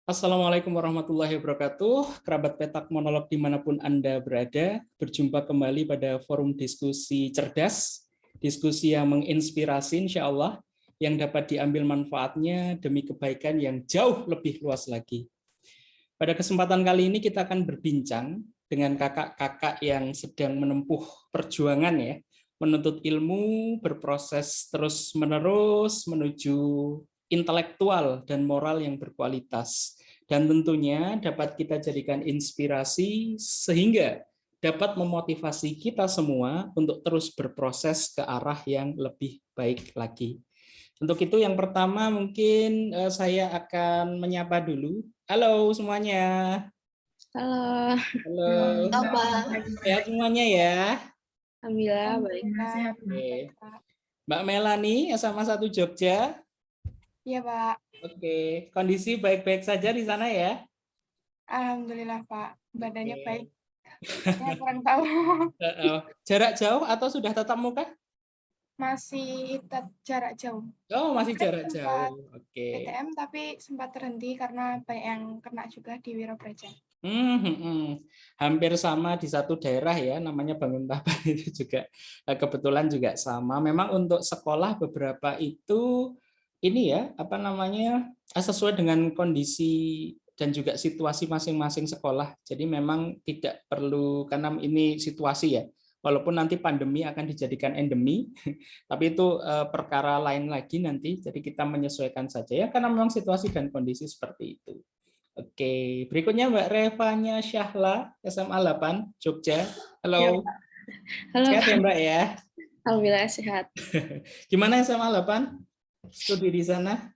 Assalamualaikum warahmatullahi wabarakatuh. Kerabat Petak Monolog dimanapun Anda berada, berjumpa kembali pada forum diskusi cerdas, diskusi yang menginspirasi insya Allah, yang dapat diambil manfaatnya demi kebaikan yang jauh lebih luas lagi. Pada kesempatan kali ini kita akan berbincang dengan kakak-kakak yang sedang menempuh perjuangan ya, menuntut ilmu, berproses terus-menerus menuju intelektual dan moral yang berkualitas. Dan tentunya dapat kita jadikan inspirasi sehingga dapat memotivasi kita semua untuk terus berproses ke arah yang lebih baik lagi. Untuk itu yang pertama mungkin saya akan menyapa dulu. Halo semuanya. Halo. Halo. Apa? Sehat semuanya ya. Alhamdulillah baik. Sehat. Oke. Mbak Melani, SMA 1 Jogja. Iya, Pak. Oke, kondisi baik-baik saja di sana ya? Alhamdulillah, Pak. Badannya Oke. baik. Saya kurang tahu. Jarak jauh atau sudah tatap muka? Masih jarak jauh. Oh, masih Kemarin jarak sempat jauh. Oke. PTM tapi sempat terhenti karena banyak yang kena juga di Wirabraja. Hampir sama di satu daerah ya, namanya Banguntapan itu juga kebetulan juga sama. Memang untuk sekolah beberapa itu ini ya, apa namanya, sesuai dengan kondisi dan juga situasi masing-masing sekolah. Jadi memang tidak perlu, karena ini situasi ya, walaupun nanti pandemi akan dijadikan endemi, tapi itu perkara lain lagi nanti, jadi kita menyesuaikan saja ya, karena memang situasi dan kondisi seperti itu. Oke, berikutnya Mbak Revanya Syahla, SMA 8, Jogja. Halo. Halo. Sehat ya Mbak ya? Alhamdulillah sehat. Gimana SMA 8? Studi di sana?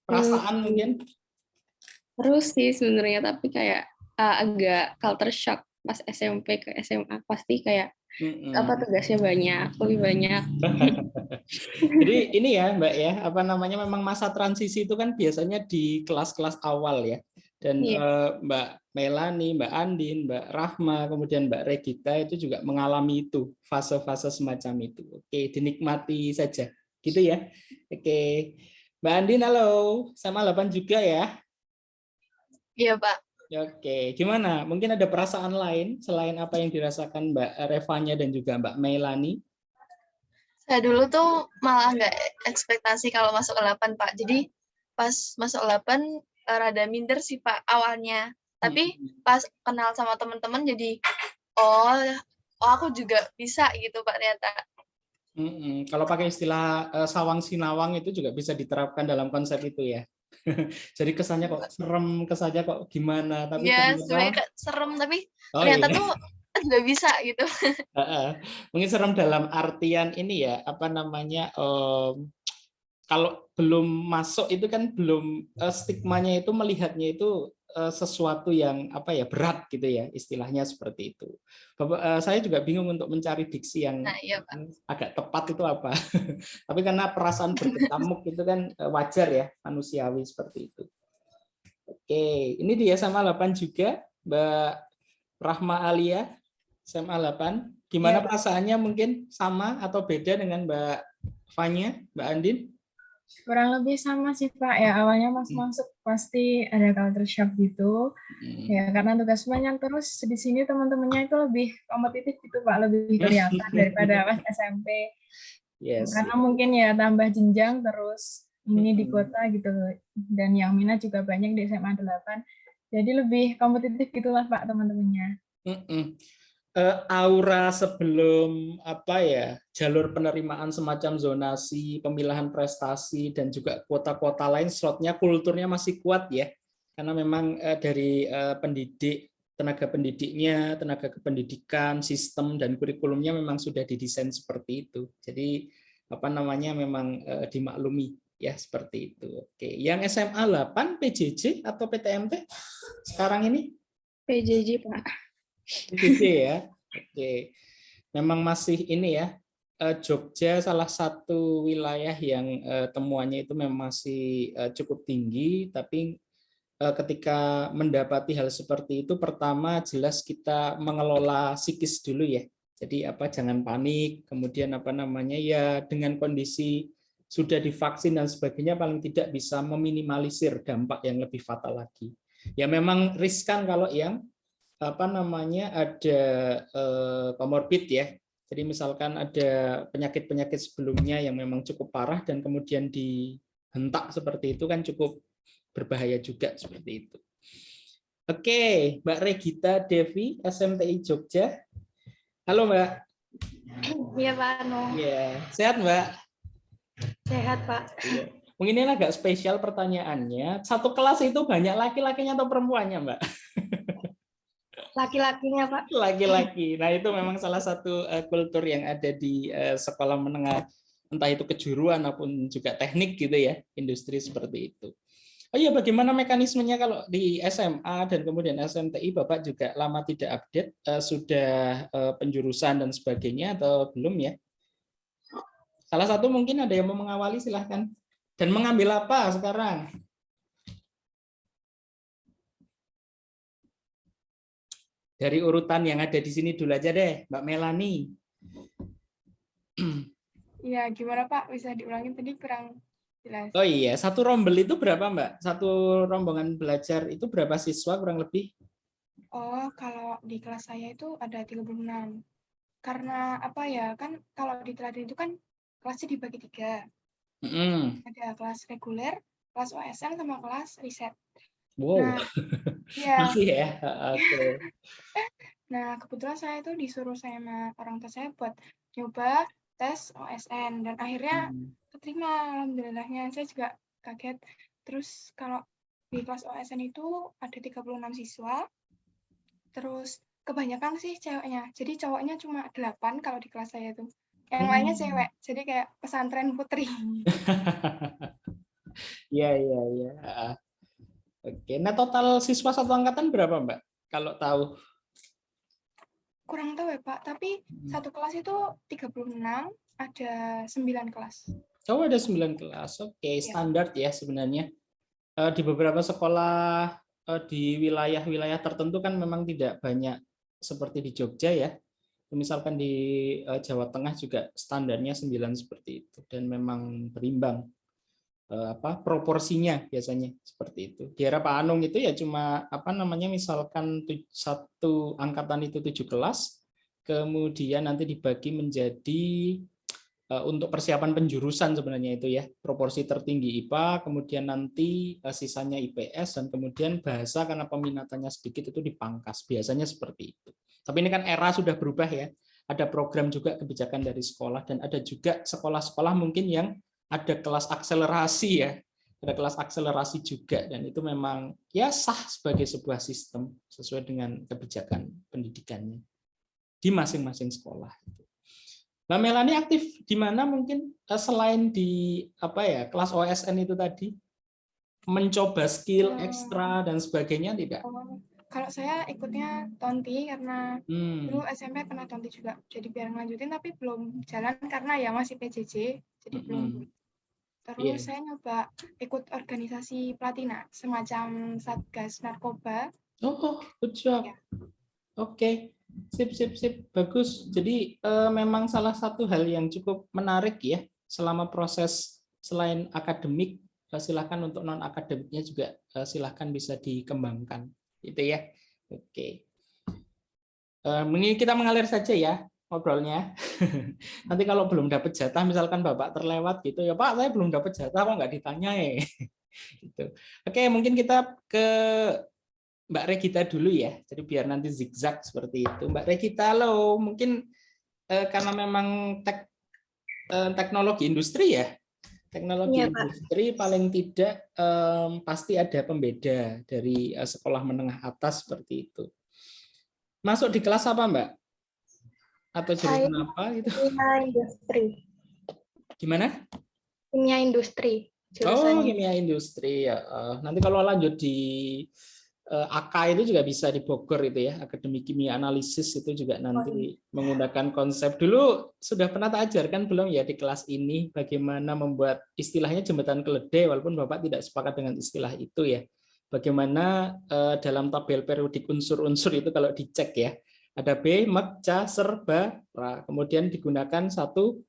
Perasaan mungkin? Terus sih sebenarnya, tapi kayak agak culture shock pas SMP ke SMA, pasti kayak tugasnya banyak, lebih banyak. Jadi ini ya Mbak ya, apa namanya, memang masa transisi itu kan biasanya di kelas-kelas awal ya. Dan Mbak Melani, Mbak Andin, Mbak Rahma, kemudian Mbak Regita itu juga mengalami itu, fase-fase semacam itu. Oke, dinikmati saja. Gitu ya. Oke. Mbak Andin, halo. Sama 8 juga ya? Iya, Pak. Oke, gimana? Mungkin ada perasaan lain selain apa yang dirasakan Mbak Revanya dan juga Mbak Melani? Saya dulu tuh malah nggak ekspektasi kalau masuk 8, Pak. Jadi pas masuk 8 rada minder sih, Pak, awalnya. Tapi pas kenal sama teman-teman jadi oh aku juga bisa gitu, Pak, ternyata. Kalau pakai istilah sawang sinawang itu juga bisa diterapkan dalam konsep itu ya. Jadi kesannya kok serem, kesannya kok gimana, tapi ya, ternyata sebenarnya serem tapi ternyata tuh nggak bisa gitu. Mungkin serem dalam artian ini ya, apa namanya, kalau belum masuk itu kan belum, stigmanya itu melihatnya itu sesuatu yang apa ya, berat gitu ya, istilahnya seperti itu. Saya juga bingung untuk mencari diksi yang iya, Pak. agak tepat itu apa. Tapi karena perasaan berkecamuk itu kan wajar ya, manusiawi seperti itu. Oke, ini di SMA 8 juga, Mbak Rahma Alia, SMA 8. Gimana perasaannya, mungkin sama atau beda dengan Mbak Fanya, Mbak Andin? Kurang lebih sama sih Pak, ya awalnya masuk pasti ada culture shock gitu, ya karena tugas banyak, terus di sini teman-temannya itu lebih kompetitif gitu Pak, lebih kelihatan daripada pas SMP, karena mungkin ya tambah jenjang terus ini di kota gitu, dan yang minat juga banyak di SMA 8, jadi lebih kompetitif gitulah Pak teman-temannya. Aura sebelum apa ya, jalur penerimaan semacam zonasi, pemilahan prestasi dan juga kota-kota lain, slotnya, kulturnya masih kuat ya, karena memang dari pendidik, tenaga pendidiknya, tenaga kependidikan, sistem dan kurikulumnya memang sudah didesain seperti itu. Jadi apa namanya, memang dimaklumi ya seperti itu. Oke, yang SMA 8 PJJ atau PTMT sekarang ini? PJJ Pak. PJJ ya. Oke. Memang masih ini ya, Jogja salah satu wilayah yang temuannya itu memang masih cukup tinggi, tapi ketika mendapati hal seperti itu, pertama jelas kita mengelola psikis dulu ya. Jadi apa, jangan panik, kemudian apa namanya ya, dengan kondisi sudah divaksin dan sebagainya paling tidak bisa meminimalisir dampak yang lebih fatal lagi. Ya memang riskan kalau yang ada komorbid ya. Jadi misalkan ada penyakit-penyakit sebelumnya yang memang cukup parah dan kemudian dihentak seperti itu kan cukup berbahaya juga seperti itu. Oke, Mbak Regita Devi, SMTI Jogja. Halo Mbak. Iya Pak Anu. Ya, sehat Mbak? Sehat Pak. Ya. Mungkin ini agak spesial pertanyaannya. Satu kelas itu banyak laki-lakinya atau perempuannya Mbak? Laki-lakinya Pak. Laki-laki. Nah itu memang salah satu kultur yang ada di sekolah menengah, entah itu kejuruan maupun juga teknik gitu ya, industri seperti itu. Oh iya, bagaimana mekanismenya kalau di SMA dan kemudian SMTI Bapak juga lama tidak update, sudah penjurusan dan sebagainya atau belum ya? Salah satu mungkin ada yang mau mengawali, silahkan. Dan mengambil apa sekarang? Dari urutan yang ada di sini dulu aja deh, Mbak Melani. Iya, gimana Pak? Bisa diulangi tadi kurang jelas. Oh iya, satu rombel itu berapa Mbak? Satu rombongan belajar itu berapa siswa kurang lebih? Oh, kalau di kelas saya itu ada 36. Karena apa ya, kan kalau di teladan itu kan kelasnya dibagi 3. Ada kelas reguler, kelas OSN, sama kelas riset. Wow, nah, ya. masih ya? Oke. Nah, kebetulan saya itu disuruh sama orang tua saya buat nyoba tes OSN. Dan akhirnya keterima, alhamdulillahnya. Saya juga kaget. Terus kalau di kelas OSN itu ada 36 siswa. Terus kebanyakan sih ceweknya. Jadi cowoknya cuma 8 kalau di kelas saya itu. Yang lainnya cewek. Jadi kayak pesantren putri. Iya, iya, iya. Oke, nah total siswa satu angkatan berapa Mbak? Kalau tahu? Kurang tahu ya Pak, tapi satu kelas itu 36, ada 9 kelas. Oh, ada 9 kelas. Oke, standar ya sebenarnya. Di beberapa sekolah di wilayah-wilayah tertentu kan memang tidak banyak seperti di Jogja ya. Misalkan di Jawa Tengah juga standarnya 9 seperti itu dan memang berimbang proporsinya biasanya seperti itu. Di era Pak Anung itu ya cuma misalkan satu angkatan itu 7 kelas, kemudian nanti dibagi menjadi untuk persiapan penjurusan sebenarnya itu ya, proporsi tertinggi IPA, kemudian nanti sisanya IPS, dan kemudian bahasa karena peminatannya sedikit itu dipangkas, biasanya seperti itu. Tapi ini kan era sudah berubah ya, ada program juga kebijakan dari sekolah, dan ada juga sekolah-sekolah mungkin yang ada kelas akselerasi ya, ada kelas akselerasi juga, dan itu memang ya sah sebagai sebuah sistem sesuai dengan kebijakan pendidikannya di masing-masing sekolah. Mbak Melani aktif di mana mungkin selain di kelas OSN itu tadi, mencoba skill ekstra dan sebagainya tidak? Kalau saya ikutnya Tonti karena dulu SMP pernah Tonti juga, jadi biar ngelanjutin tapi belum jalan karena ya masih PJJ, jadi belum. Terus saya nyoba ikut organisasi Platina, semacam Satgas Narkoba. Oh, good job. Ya. Oke, sip, bagus. Jadi memang salah satu hal yang cukup menarik ya, selama proses selain akademik, silahkan untuk non akademiknya juga silahkan bisa dikembangkan, gitu ya. Oke. Ini kita mengalir saja ya ngobrolnya. Nanti kalau belum dapat jatah, misalkan Bapak terlewat gitu, ya Pak, saya belum dapat jatah, kok nggak ditanya ya. Gitu. Oke, mungkin kita ke Mbak Regita dulu ya, jadi biar nanti zigzag seperti itu. Mbak Regita, halo, mungkin karena memang teknologi industri ya, teknologi industri paling tidak pasti ada pembeda dari sekolah menengah atas seperti itu. Masuk di kelas apa Mbak? Atau jurusan apa gitu? Kimia industri. Gimana? Kimia industri. Oh, kimia industri ya. Nanti kalau lanjut di AK itu juga bisa di Bogor itu ya, Akademi Kimia Analisis itu juga nanti menggunakan konsep. Dulu sudah pernah tak ajarkan belum ya di kelas ini bagaimana membuat istilahnya jembatan keledai, walaupun Bapak tidak sepakat dengan istilah itu ya. Bagaimana dalam tabel periodik unsur-unsur itu kalau dicek ya, ada B, mek, ca, ser, ba, ra. Kemudian digunakan satu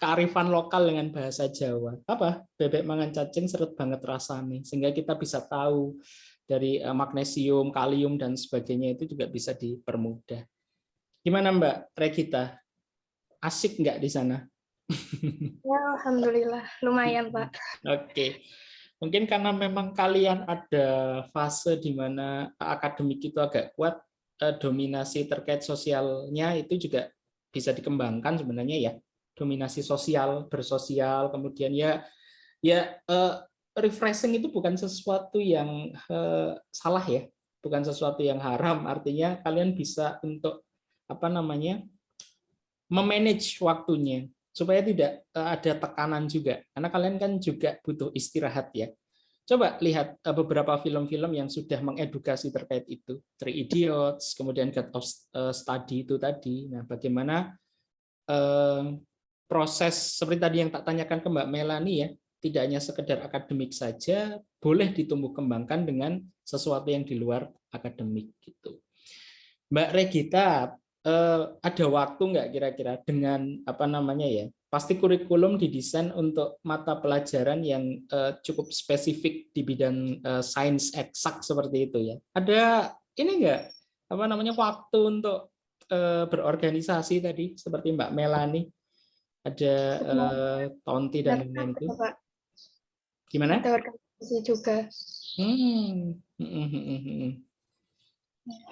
kearifan lokal dengan bahasa Jawa. Apa? Bebek mangan cacing seret banget rasanya. Sehingga kita bisa tahu dari magnesium, kalium, dan sebagainya itu juga bisa dipermudah. Gimana Mbak Regita? Asik nggak di sana? Ya, alhamdulillah. Lumayan, Pak. Oke. Mungkin karena memang kalian ada fase di mana akademik itu agak kuat, dominasi terkait sosialnya itu juga bisa dikembangkan sebenarnya ya. Dominasi sosial, bersosial, kemudian ya refreshing itu bukan sesuatu yang salah ya, bukan sesuatu yang haram. Artinya kalian bisa untuk memanage waktunya supaya tidak ada tekanan juga, karena kalian kan juga butuh istirahat ya. Coba lihat beberapa film-film yang sudah mengedukasi terkait itu, Three Idiots, kemudian God of Study itu tadi. Nah, bagaimana proses seperti tadi yang tak tanyakan ke Mbak Melani ya, tidak hanya sekedar akademik saja, boleh ditumbuh kembangkan dengan sesuatu yang di luar akademik gitu. Mbak Regita, ada waktu nggak kira-kira dengan pasti kurikulum didesain untuk mata pelajaran yang cukup spesifik di bidang sains eksak seperti itu ya. Ada ini nggak waktu untuk berorganisasi tadi seperti Mbak Melani, ada Tonti dan lain-lain itu. Gimana? Ada organisasi juga.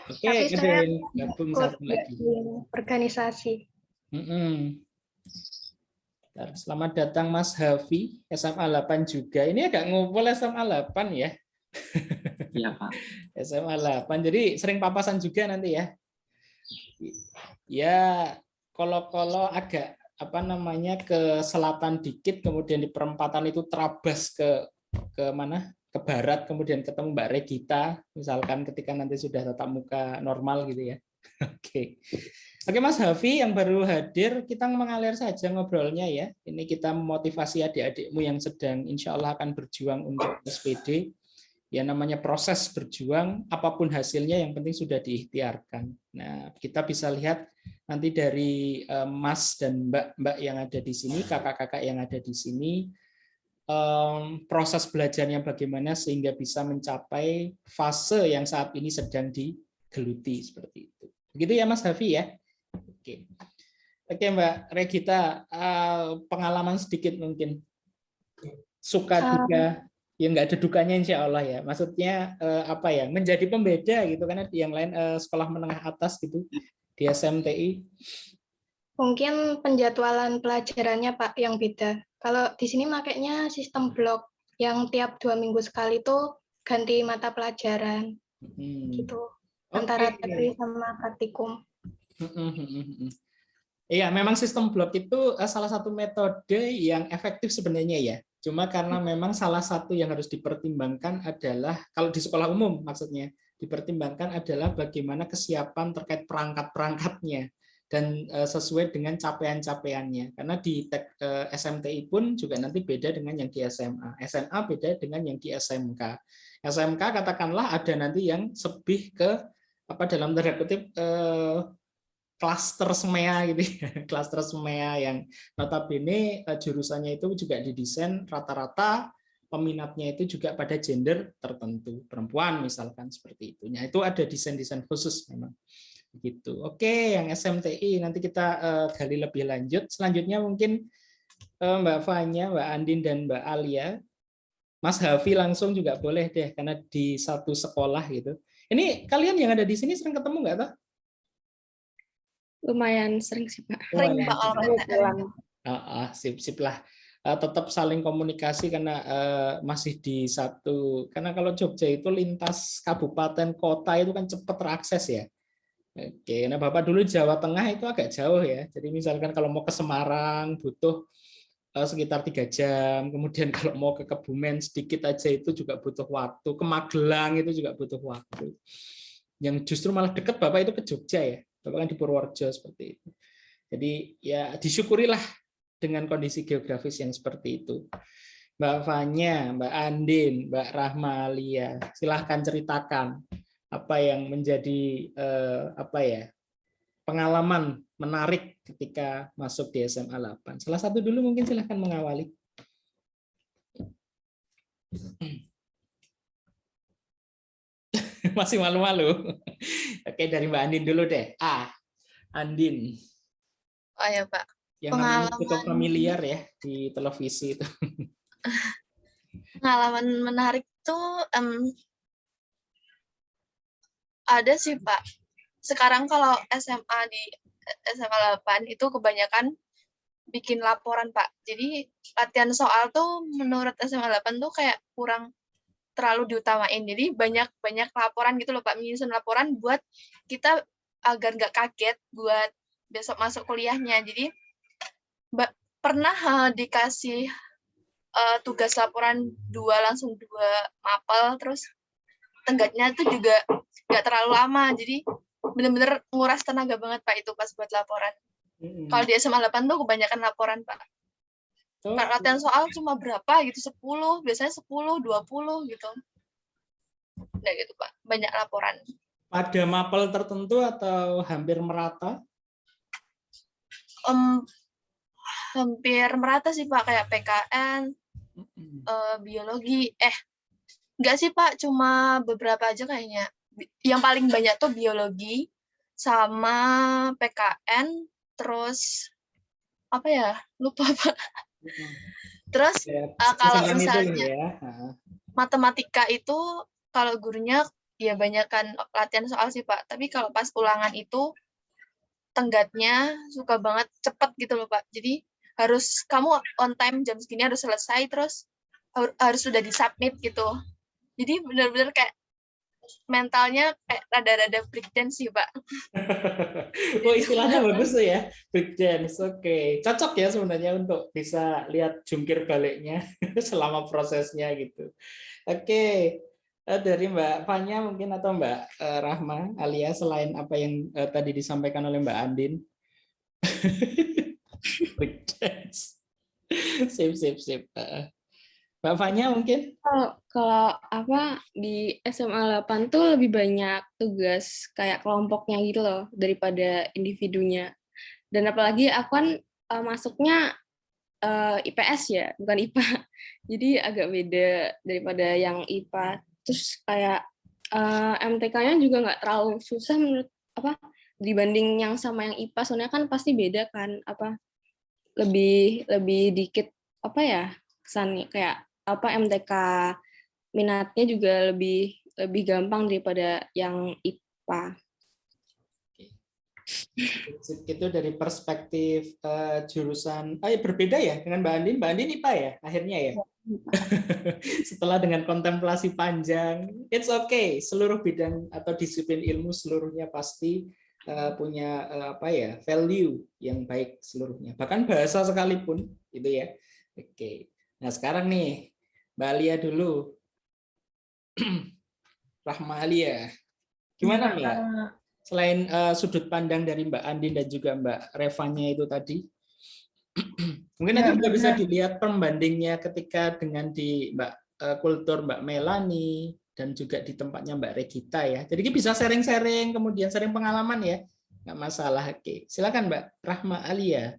Oke, ada yang gabung satu lagi. Organisasi. Selamat datang Mas Hafi, SMA 8 juga. Ini agak ngumpul SMA 8 ya. Iya, Pak. SMA 8. Jadi sering papasan juga nanti ya. Ya, kalau agak ke selatan dikit, kemudian di perempatan itu terabas ke mana? Ke barat, kemudian ketemu Mbak Regita, misalkan ketika nanti sudah tatap muka normal gitu ya. Oke, Mas Hafi yang baru hadir, kita mengalir saja ngobrolnya ya. Ini kita memotivasi adik-adikmu yang sedang insya Allah akan berjuang untuk SPD. Ya namanya proses berjuang, apapun hasilnya yang penting sudah diikhtiarkan. Nah, kita bisa lihat nanti dari Mas dan Mbak yang ada di sini, kakak-kakak yang ada di sini, proses belajarnya bagaimana sehingga bisa mencapai fase yang saat ini sedang digeluti seperti itu. Begitu ya Mas Hafi ya. Oke Mbak Regita, pengalaman sedikit mungkin. Suka duka, ya nggak ada dukanya insya Allah ya. Maksudnya menjadi pembeda gitu, karena yang lain sekolah menengah atas gitu di SMTI. Mungkin penjadwalan pelajarannya Pak yang beda. Kalau di sini makanya sistem blok yang tiap 2 minggu sekali tuh ganti mata pelajaran gitu. Antara teori sama praktikum. Iya, memang sistem blok itu salah satu metode yang efektif sebenarnya ya. Cuma karena memang salah satu yang harus dipertimbangkan adalah, kalau di sekolah umum maksudnya, dipertimbangkan adalah bagaimana kesiapan terkait perangkat-perangkatnya dan sesuai dengan capaian-capaiannya. Karena di SMTI pun juga nanti beda dengan yang di SMA. SMA beda dengan yang di SMK. SMK katakanlah ada nanti yang lebih ke dalam tanda kutip klaster semea gitu ya. Klaster semea yang notabene jurusannya itu juga didesain rata-rata peminatnya itu juga pada gender tertentu, perempuan misalkan seperti itu. Nah, itu ada desain-desain khusus memang. Begitu. Oke, yang SMTI nanti kita gali lebih lanjut. Selanjutnya mungkin Mbak Fanya, Mbak Andin dan Mbak Alia. Mas Hafi langsung juga boleh deh karena di satu sekolah gitu. Ini kalian yang ada di sini sering ketemu nggak toh? Lumayan sering sih Pak. Sering Pak Sip-sip lah. Tetap saling komunikasi karena masih di satu, karena kalau Jogja itu lintas kabupaten kota itu kan cepat terakses ya. Oke, nah Bapak dulu Jawa Tengah itu agak jauh ya. Jadi misalkan kalau mau ke Semarang butuh sekitar 3 jam. Kemudian kalau mau ke Kebumen sedikit aja itu juga butuh waktu. Ke Magelang itu juga butuh waktu. Yang justru malah dekat Bapak itu ke Jogja ya. Bapak kan di Purworejo seperti itu. Jadi ya disyukurilah dengan kondisi geografis yang seperti itu. Mbak Fanya, Mbak Andin, Mbak Rahmalia, silahkan ceritakan apa yang menjadi pengalaman menarik ketika masuk di SMA 8? Salah satu dulu mungkin silahkan mengawali. Masih malu-malu. Oke, dari Mbak Andin dulu deh. Andin. Oh ya Pak. Yang namanya cukup familiar ya di televisi itu. Pengalaman menarik tuh ada sih Pak. Sekarang kalau SMA di SMA 8 itu kebanyakan bikin laporan Pak. Jadi latihan soal tuh menurut SMA 8 tuh kayak kurang terlalu diutamain. Jadi banyak laporan gitu loh Pak, menyusun laporan buat kita agar nggak kaget buat besok masuk kuliahnya. Jadi pernah dikasih tugas laporan langsung dua mapel, terus tenggatnya tuh juga nggak terlalu lama. Jadi bener-bener nguras tenaga banget Pak itu pas buat laporan. Kalau di SMA 8 tuh kebanyakan laporan Pak. Latihan soal cuma berapa gitu, 10, biasanya 10, 20 gitu. Nah gitu Pak, banyak laporan. Ada mapel tertentu atau hampir merata? Hampir merata sih Pak, kayak PKN, biologi. Enggak sih Pak, cuma beberapa aja kayaknya. Yang paling banyak tuh biologi, sama PKN, terus apa ya, lupa Pak. Terus kalau misalnya matematika itu kalau gurunya ya banyakkan latihan soal sih Pak, tapi kalau pas ulangan itu tenggatnya suka banget cepet gitu loh Pak. Jadi harus kamu on time jam segini harus selesai, terus harus sudah disubmit gitu. Jadi benar-benar kayak mentalnya kayak rada-rada breakdance sih Pak. Oh, istilahnya bagus tuh ya, breakdance. Oke, cocok ya sebenarnya untuk bisa lihat jungkir baliknya selama prosesnya gitu. Oke, dari Mbak Fanya mungkin atau Mbak Rahma, alias selain apa yang tadi disampaikan oleh Mbak Andin. Breakdance. Sip. Mbak Fanya mungkin? Kalau apa di SMA 8 tuh lebih banyak tugas kayak kelompoknya gitu loh daripada individunya. Dan apalagi aku kan masuknya IPS ya, bukan IPA. Jadi agak beda daripada yang IPA. Terus kayak MTK-nya juga nggak terlalu susah menurut dibanding yang sama yang IPA. Soalnya kan pasti beda kan, lebih dikit kesannya kayak MTK minatnya juga lebih gampang daripada yang IPA. Itu dari perspektif jurusan berbeda ya dengan Mbak Andin. Mbak Andin IPA ya akhirnya ya. Setelah dengan kontemplasi panjang, it's okay. Seluruh bidang atau disiplin ilmu seluruhnya pasti punya value yang baik seluruhnya. Bahkan bahasa sekalipun gitu ya. Oke. Nah sekarang nih Mbak Alia dulu. Rahma Alia. Gimana Mbak? Selain sudut pandang dari Mbak Andin dan juga Mbak Revanya itu tadi. Mungkin nanti juga bisa dilihat pembandingnya ketika dengan di kultur Mbak Melani dan juga di tempatnya Mbak Regita ya. Jadi bisa sharing-sharing, kemudian sharing pengalaman ya. Nggak masalah. Oke. Silakan Mbak Rahma Alia.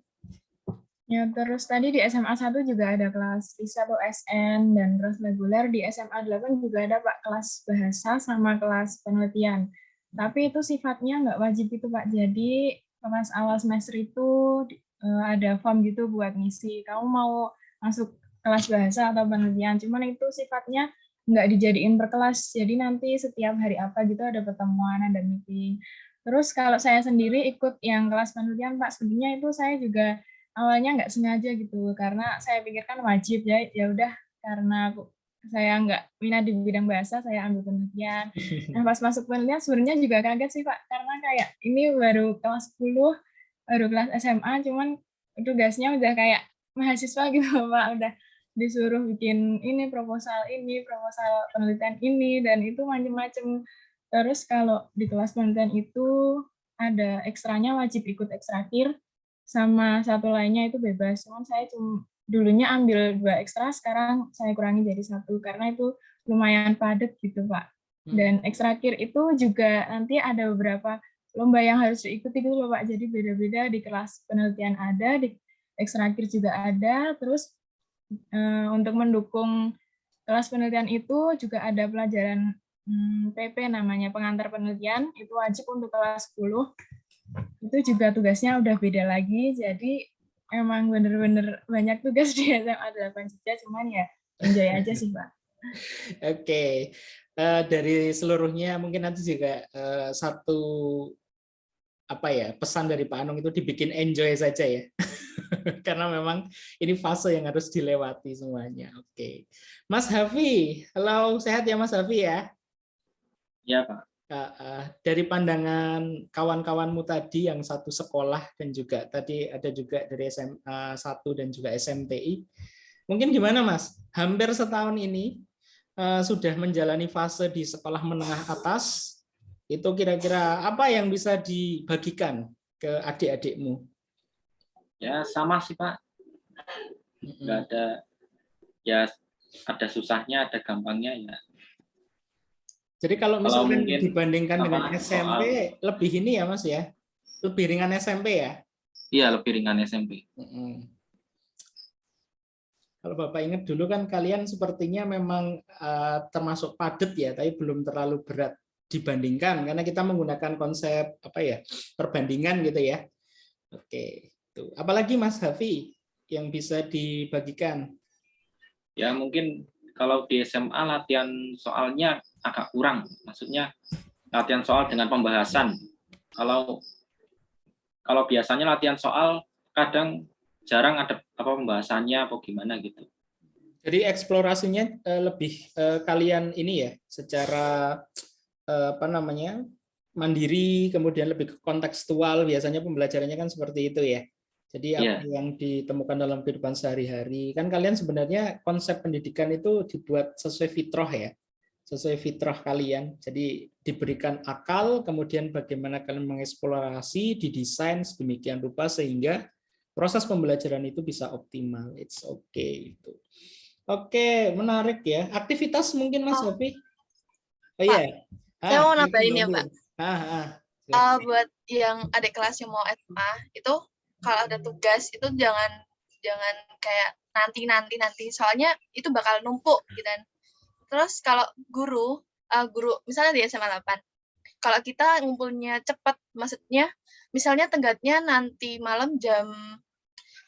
Ya, terus tadi di SMA 1 juga ada kelas PISA atau SN, dan terus reguler di SMA 8 juga ada Pak kelas bahasa sama kelas penelitian. Tapi itu sifatnya nggak wajib itu Pak. Jadi pas awal semester itu ada form gitu buat ngisi. Kamu mau masuk kelas bahasa atau penelitian, cuman itu sifatnya nggak dijadiin per kelas. Jadi nanti setiap hari apa gitu ada pertemuan, ada meeting. Terus kalau saya sendiri ikut yang kelas penelitian Pak, sebenarnya itu saya juga awalnya nggak sengaja gitu, karena saya pikirkan wajib ya udah, karena saya nggak minat di bidang bahasa, saya ambil penelitian. Nah pas masuk penelitian sebenarnya juga kaget sih Pak, karena kayak ini baru kelas 10, baru kelas SMA, cuman tugasnya udah kayak mahasiswa gitu Pak, udah disuruh bikin proposal penelitian ini, dan itu macam-macam. Terus kalau di kelas penelitian itu ada ekstranya, wajib ikut ekstrakir, sama satu lainnya itu bebas. Cuman saya dulunya ambil 2 ekstra, sekarang saya kurangi jadi 1 karena itu lumayan padat gitu Pak. Dan ekstrakir itu juga nanti ada beberapa lomba yang harus diikuti gitu loh Pak. Jadi beda-beda, di kelas penelitian ada, di ekstrakir juga ada, terus untuk mendukung kelas penelitian itu juga ada pelajaran PP namanya pengantar penelitian, itu wajib untuk kelas 10. Itu juga tugasnya udah beda lagi, jadi emang bener-bener banyak tugas di SMA 8 juga, cuman ya enjoy aja sih Pak. Oke. Dari seluruhnya mungkin nanti juga satu pesan dari Pak Anung itu dibikin enjoy saja ya. Karena memang ini fase yang harus dilewati semuanya. Oke. Mas Hafi, halo, sehat ya Mas Hafi ya? Iya Pak. Dari pandangan kawan-kawanmu tadi yang satu sekolah dan juga tadi ada juga dari SMA 1 dan juga SMTI. Mungkin gimana Mas? Hampir setahun ini sudah menjalani fase di sekolah menengah atas. Itu kira-kira apa yang bisa dibagikan ke adik-adikmu? Ya sama sih Pak. Nggak ada, ya ada susahnya, ada gampangnya ya. Jadi kalau misalkan dibandingkan dengan SMP, lebih ini ya Mas ya? Lebih ringan SMP ya? Iya, lebih ringan SMP. Kalau Bapak ingat dulu kan kalian sepertinya memang termasuk padat ya, tapi belum terlalu berat dibandingkan karena kita menggunakan konsep perbandingan gitu ya. Oke, itu. Apalagi Mas Hafi yang bisa dibagikan? Ya mungkin kalau di SMA latihan soalnya agak kurang, maksudnya latihan soal dengan pembahasan. Kalau biasanya latihan soal kadang jarang ada pembahasannya atau gimana gitu. Jadi eksplorasinya lebih kalian ini ya, secara mandiri, kemudian lebih kontekstual, biasanya pembelajarannya kan seperti itu ya. Jadi apa yang ditemukan dalam kehidupan sehari-hari, kan kalian sebenarnya konsep pendidikan itu dibuat sesuai fitrah ya, sesuai fitrah kalian. Jadi diberikan akal, kemudian bagaimana kalian mengeksplorasi, didesain sedemikian rupa sehingga proses pembelajaran itu bisa optimal. It's okay itu. Oke, menarik ya. Aktivitas mungkin Mas Hafi? Oh iya. Saya mau nambahin ya Pak. Buat yang adik kelas yang mau SMA itu kalau ada tugas itu jangan kayak nanti soalnya itu bakal numpuk gitu kan. Terus kalau guru misalnya di SMA 8, kalau kita ngumpulnya cepat, maksudnya misalnya tenggatnya nanti malam jam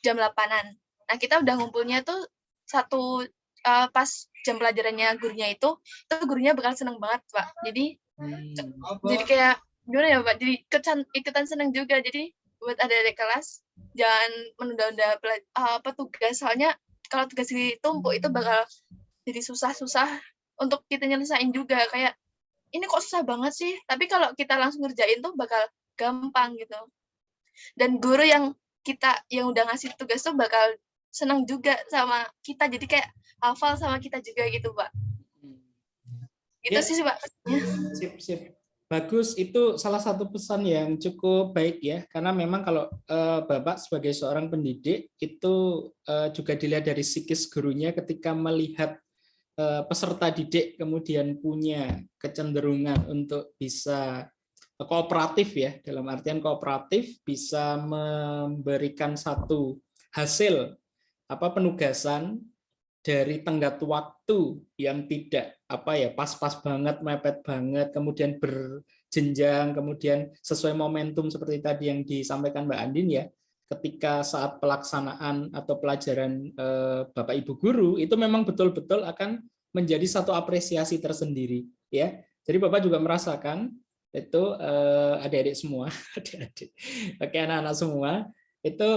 8-an. Nah, kita udah ngumpulnya tuh pas jam pelajarannya gurunya itu gurunya bakal seneng banget, Pak. Jadi kayak gimana ya, Pak? Jadi ikutan seneng juga. Jadi buat adik-adik kelas jangan menunda-nunda tugas, soalnya kalau tugas ditumpuk itu bakal jadi susah-susah untuk kita nyelesain juga, kayak ini kok susah banget sih, tapi kalau kita langsung ngerjain tuh bakal gampang gitu. Dan guru yang udah ngasih tugas tuh bakal senang juga sama kita, jadi kayak hafal sama kita juga gitu Pak. Gitu ya. Sih Pak. Sip. Bagus, itu salah satu pesan yang cukup baik ya, karena memang kalau Bapak sebagai seorang pendidik itu juga dilihat dari psikis gurunya ketika melihat peserta didik kemudian punya kecenderungan untuk bisa kooperatif ya, dalam artian kooperatif, bisa memberikan satu hasil penugasan dari tenggat waktu yang tidak pas-pas banget, mepet banget, kemudian berjenjang, kemudian sesuai momentum seperti tadi yang disampaikan Mbak Andin ya, ketika saat pelaksanaan atau pelajaran Bapak Ibu guru itu memang betul-betul akan menjadi satu apresiasi tersendiri ya. Jadi Bapak juga merasakan itu adik-adik semua, oke, anak-anak semua itu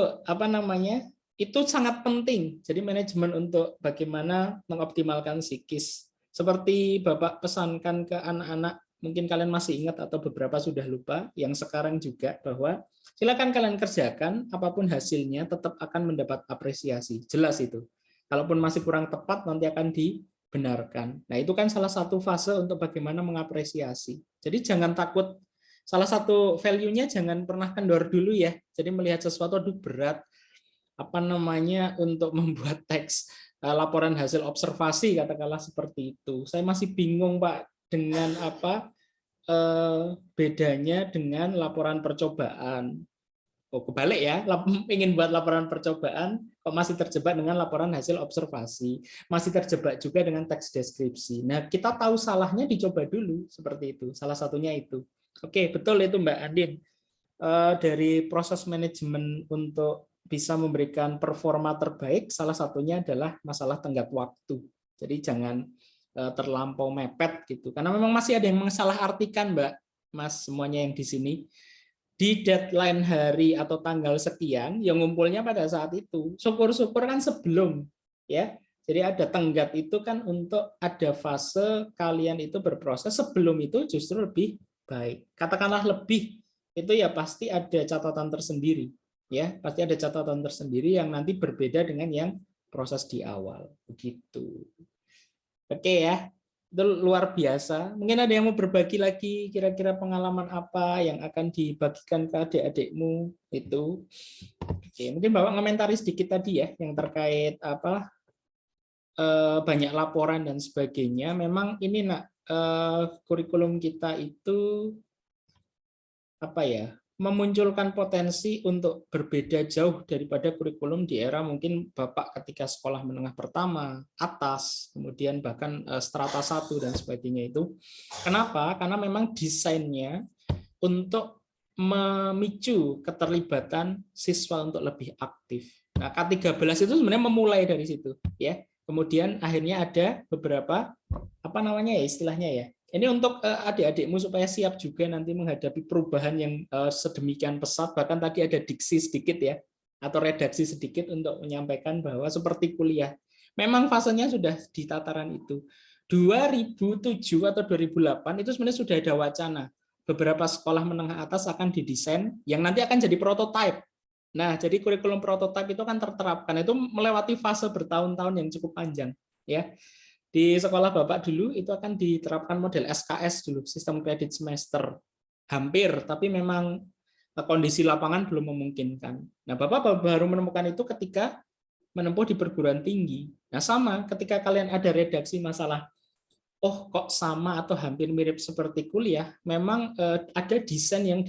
itu sangat penting. Jadi manajemen untuk bagaimana mengoptimalkan psikis. Seperti Bapak pesankan ke anak-anak, mungkin kalian masih ingat atau beberapa sudah lupa, yang sekarang juga, bahwa silakan kalian kerjakan, apapun hasilnya tetap akan mendapat apresiasi. Jelas itu. Kalaupun masih kurang tepat, nanti akan dibenarkan. Nah, itu kan salah satu fase untuk bagaimana mengapresiasi. Jadi jangan takut. Salah satu value-nya jangan pernah kendor dulu ya. Jadi melihat sesuatu, aduh berat, untuk membuat teks laporan hasil observasi, katakanlah seperti itu. Saya masih bingung Pak dengan bedanya dengan laporan percobaan? Oh, kebalik ya, ingin buat laporan percobaan, kok masih terjebak dengan laporan hasil observasi, masih terjebak juga dengan teks deskripsi. Nah, kita tahu salahnya dicoba dulu, seperti itu. Salah satunya itu. Oke, betul itu Mbak Andin. Dari proses manajemen untuk bisa memberikan performa terbaik, salah satunya adalah masalah tenggat waktu. Jadi jangan terlampau mepet gitu. Karena memang masih ada yang mensalahartikan, Mbak, Mas, semuanya yang di sini. Di deadline hari atau tanggal sekian yang ngumpulnya pada saat itu, syukur-syukur kan sebelum, ya. Jadi ada tenggat itu kan untuk ada fase kalian itu berproses, sebelum itu justru lebih baik. Katakanlah lebih, itu ya pasti ada catatan tersendiri, ya pasti ada catatan tersendiri yang nanti berbeda dengan yang proses di awal, begitu. Oke ya. Itu luar biasa. Mungkin ada yang mau berbagi lagi kira-kira pengalaman apa yang akan dibagikan ke adik-adikmu itu. Oke, mungkin Bapak komentari sedikit tadi ya yang terkait apa banyak laporan dan sebagainya. Memang ini kurikulum kita itu apa ya? Memunculkan potensi untuk berbeda jauh daripada kurikulum di era mungkin Bapak ketika sekolah menengah pertama, atas, kemudian bahkan strata 1 dan sebagainya itu. Kenapa? Karena memang desainnya untuk memicu keterlibatan siswa untuk lebih aktif. Nah, K13 itu sebenarnya memulai dari situ, ya. Kemudian akhirnya ada beberapa apa namanya ya istilahnya ya. Ini untuk adik-adikmu supaya siap juga nanti menghadapi perubahan yang sedemikian pesat, bahkan tadi ada diksi sedikit ya, atau redaksi sedikit untuk menyampaikan bahwa seperti kuliah. Memang fasenya sudah di tataran itu. 2007 atau 2008 itu sebenarnya sudah ada wacana. Beberapa sekolah menengah atas akan didesain yang nanti akan jadi prototipe. Nah, jadi kurikulum prototipe itu akan terterapkan. Itu melewati fase bertahun-tahun yang cukup panjang. Ya. Di sekolah Bapak dulu itu akan diterapkan model SKS dulu, sistem kredit semester. Hampir, tapi memang kondisi lapangan belum memungkinkan. Nah, Bapak baru menemukan itu ketika menempuh di perguruan tinggi. Nah, sama ketika kalian ada redaksi masalah, oh kok sama atau hampir mirip seperti kuliah, memang ada desain yang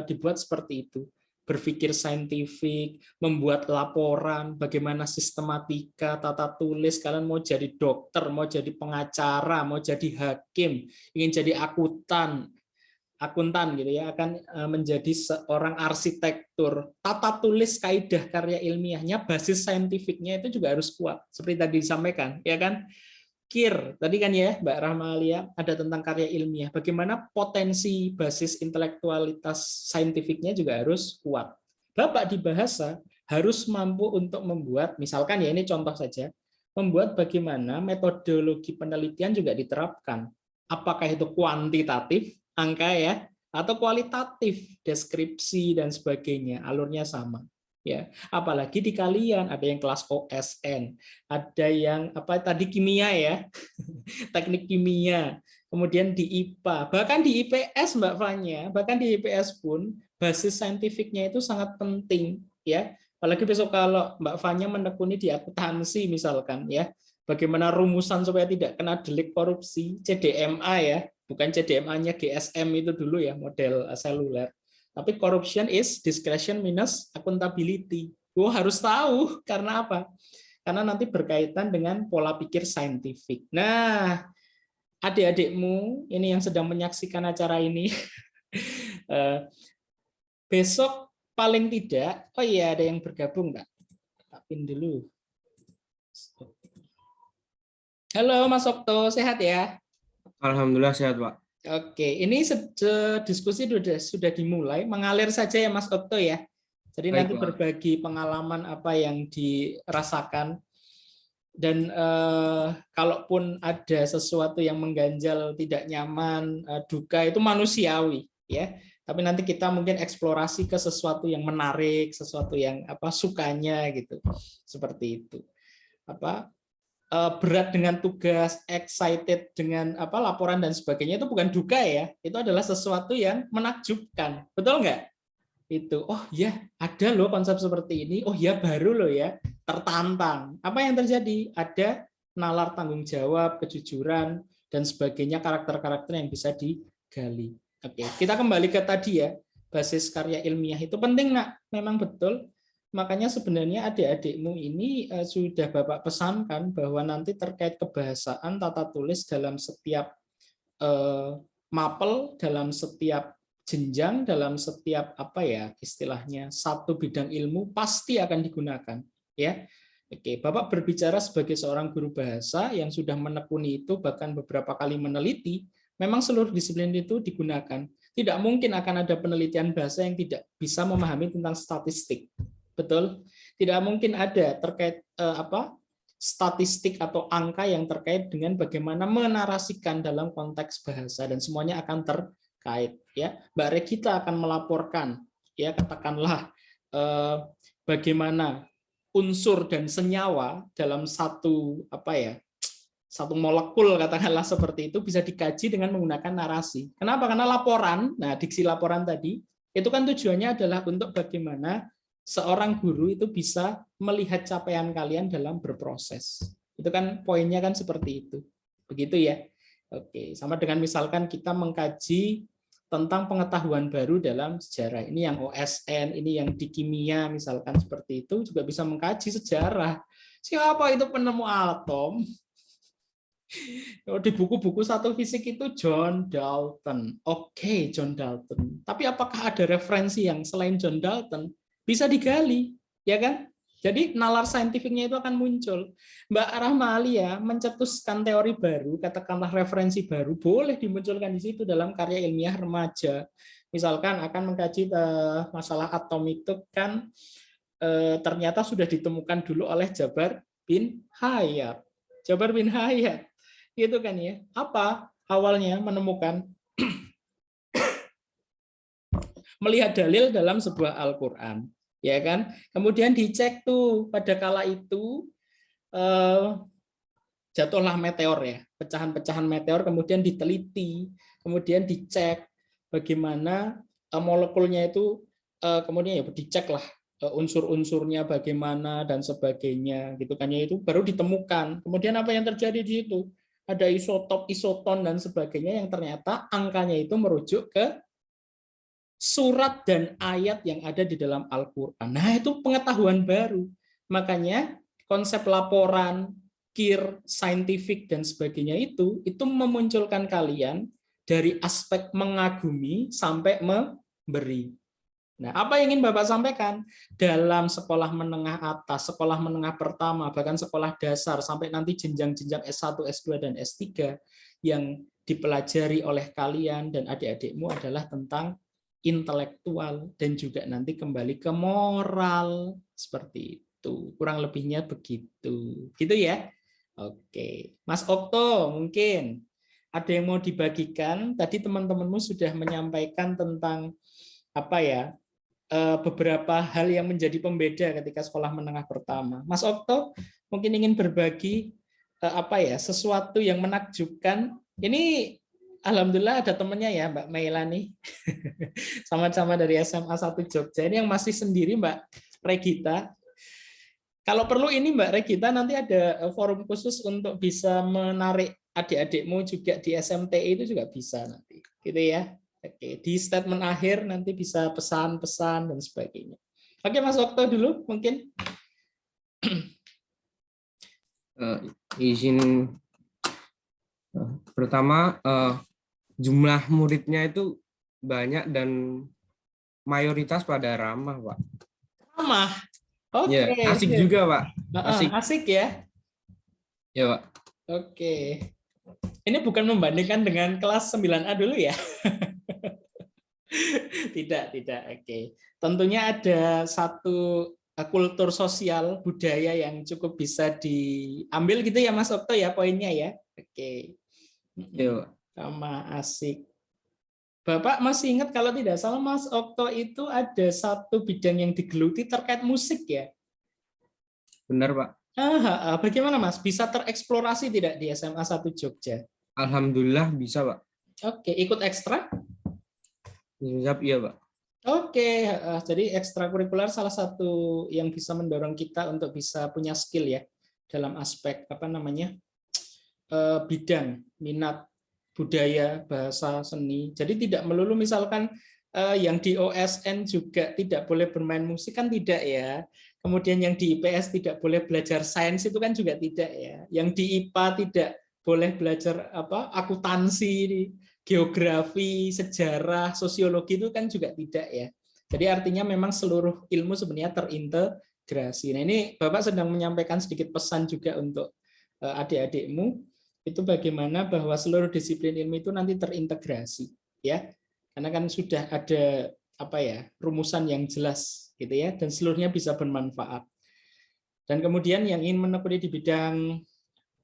dibuat seperti itu. Berpikir saintifik, membuat laporan, bagaimana sistematika, tata tulis, kalian mau jadi dokter, mau jadi pengacara, mau jadi hakim, ingin jadi akuntan gitu ya, akan menjadi seorang arsitektur. Tata tulis kaidah karya ilmiahnya, basis saintifiknya itu juga harus kuat, seperti tadi disampaikan, ya kan? KIR, tadi kan ya Mbak Rahmalia ada tentang karya ilmiah, bagaimana potensi basis intelektualitas saintifiknya juga harus kuat. Bapak di bahasa harus mampu untuk membuat, misalkan ya ini contoh saja, membuat bagaimana metodologi penelitian juga diterapkan. Apakah itu kuantitatif, angka ya, atau kualitatif, deskripsi dan sebagainya, alurnya sama. Ya, apalagi di kalian ada yang kelas OSN, ada yang apa tadi kimia ya, teknik kimia, kemudian di IPA, bahkan di IPS Mbak Fanya, bahkan di IPS pun basis saintifiknya itu sangat penting ya. Apalagi besok kalau Mbak Fanya menekuni di akuntansi misalkan ya, bagaimana rumusan supaya tidak kena delik korupsi, CDMA ya, bukan CDMA-nya GSM itu dulu ya, model seluler. Tapi corruption is discretion minus accountability. Harus tahu karena apa? Karena nanti berkaitan dengan pola pikir saintifik. Nah, adik-adikmu ini yang sedang menyaksikan acara ini, besok paling tidak, oh iya ada yang bergabung Mbak. Tak pin dulu. Halo Mas Okto, sehat ya? Alhamdulillah sehat Pak. Oke, ini diskusi sudah dimulai, mengalir saja ya Mas Okto ya. Jadi Baik, nanti Pak. berbagi pengalaman apa yang dirasakan dan kalaupun ada sesuatu yang mengganjal, tidak nyaman, duka itu manusiawi ya. Tapi nanti kita mungkin eksplorasi ke sesuatu yang menarik, sesuatu yang apa sukanya gitu, seperti itu. Apa? Berat dengan tugas, excited dengan apa laporan dan sebagainya itu bukan duka ya, itu adalah sesuatu yang menakjubkan, betul nggak? Itu, oh ya ada loh konsep seperti ini, oh ya baru loh ya, tertantang. Apa yang terjadi? Ada nalar tanggung jawab, kejujuran dan sebagainya, karakter-karakter yang bisa gali. Oke, kita kembali ke tadi ya, basis karya ilmiah itu penting nak, memang betul. Makanya sebenarnya adik-adikmu ini sudah Bapak pesankan bahwa nanti terkait kebahasaan tata tulis dalam setiap mapel, dalam setiap jenjang, dalam setiap apa ya istilahnya satu bidang ilmu pasti akan digunakan ya. Oke, Bapak berbicara sebagai seorang guru bahasa yang sudah menekuni itu bahkan beberapa kali meneliti, memang seluruh disiplin itu digunakan. Tidak mungkin akan ada penelitian bahasa yang tidak bisa memahami tentang statistik. Betul? Tidak mungkin ada terkait statistik atau angka yang terkait dengan bagaimana menarasikan dalam konteks bahasa dan semuanya akan terkait ya. Mbak Regita akan melaporkan ya katakanlah bagaimana unsur dan senyawa dalam satu satu molekul katakanlah seperti itu bisa dikaji dengan menggunakan narasi. Kenapa? Karena laporan, nah diksi laporan tadi itu kan tujuannya adalah untuk bagaimana seorang guru itu bisa melihat capaian kalian dalam berproses. Itu kan poinnya kan seperti itu. Begitu ya. Oke, sama dengan misalkan kita mengkaji tentang pengetahuan baru dalam sejarah. Ini yang OSN, ini yang di kimia misalkan seperti itu juga bisa mengkaji sejarah. Siapa itu penemu atom? Di buku-buku satu fisik itu John Dalton. Oke, John Dalton. Tapi apakah ada referensi yang selain John Dalton? Bisa digali, ya kan? Jadi nalar saintifiknya itu akan muncul. Mbak Rahmalia mencetuskan teori baru, katakanlah referensi baru, boleh dimunculkan di situ dalam karya ilmiah remaja. Misalkan akan mengkaji masalah atom itu kan ternyata sudah ditemukan dulu oleh Jabar bin Hayat. Jabar bin Hayat, gitu kan ya? Apa awalnya menemukan? Melihat dalil dalam sebuah Al-Quran, ya kan? Kemudian dicek tuh pada kala itu jatuhlah meteor ya, pecahan-pecahan meteor, kemudian diteliti, kemudian dicek bagaimana molekulnya itu, kemudian ya dicek lah unsur-unsurnya bagaimana dan sebagainya, gitu kan ya, itu baru ditemukan. Kemudian apa yang terjadi di situ? Ada isotop, isoton dan sebagainya yang ternyata angkanya itu merujuk ke surat dan ayat yang ada di dalam Al-Quran. Nah, itu pengetahuan baru. Makanya konsep laporan, kir, saintifik, dan sebagainya itu memunculkan kalian dari aspek mengagumi sampai memberi. Nah, apa yang ingin Bapak sampaikan? Dalam sekolah menengah atas, sekolah menengah pertama, bahkan sekolah dasar, sampai nanti jenjang-jenjang S1, S2, dan S3, yang dipelajari oleh kalian dan adik-adikmu adalah tentang intelektual dan juga nanti kembali ke moral seperti itu, kurang lebihnya begitu, gitu ya. Oke, Mas Okto mungkin ada yang mau dibagikan. Tadi teman-temanmu sudah menyampaikan tentang beberapa hal yang menjadi pembeda ketika sekolah menengah pertama. Mas Okto mungkin ingin berbagi sesuatu yang menakjubkan. Ini alhamdulillah ada temennya ya, Mbak Mailani. Sama-sama dari SMA 1 Jogja. Ini yang masih sendiri Mbak Regita. Kalau perlu ini Mbak Regita nanti ada forum khusus untuk bisa menarik adik-adikmu juga di SMTI itu juga bisa nanti. Gitu ya. Oke, di statement akhir nanti bisa pesan-pesan dan sebagainya. Oke, Mas Okto dulu mungkin. Izin pertama, jumlah muridnya itu banyak dan mayoritas pada ramah, Pak. Ramah? Oke. Ya, asik juga, Pak. Asik ya? Ya, Pak. Oke. Ini bukan membandingkan dengan kelas 9A dulu ya? Tidak. Oke. Tentunya ada satu kultur sosial, budaya yang cukup bisa diambil gitu ya Mas Okto ya poinnya ya. Oke. Ya, sama asik. Bapak masih ingat kalau tidak salah Mas Okto itu ada satu bidang yang digeluti terkait musik ya? Benar, Pak. Bagaimana Mas? Bisa tereksplorasi tidak di SMA 1 Jogja? Alhamdulillah bisa, Pak. Oke, ikut ekstra? Iya, Pak. Oke, jadi ekstrakurikuler salah satu yang bisa mendorong kita untuk bisa punya skill ya dalam aspek bidang minat budaya, bahasa, seni. Jadi tidak melulu misalkan yang di OSN juga tidak boleh bermain musik kan tidak ya. Kemudian yang di IPS tidak boleh belajar sains itu kan juga tidak ya. Yang di IPA tidak boleh belajar akuntansi, geografi, sejarah, sosiologi itu kan juga tidak ya. Jadi artinya memang seluruh ilmu sebenarnya terintegrasi. Nah, ini Bapak sedang menyampaikan sedikit pesan juga untuk adik-adikmu, itu bagaimana bahwa seluruh disiplin ilmu itu nanti terintegrasi ya. Karena kan sudah ada rumusan yang jelas gitu ya, dan seluruhnya bisa bermanfaat. Dan kemudian yang ingin menekuni di bidang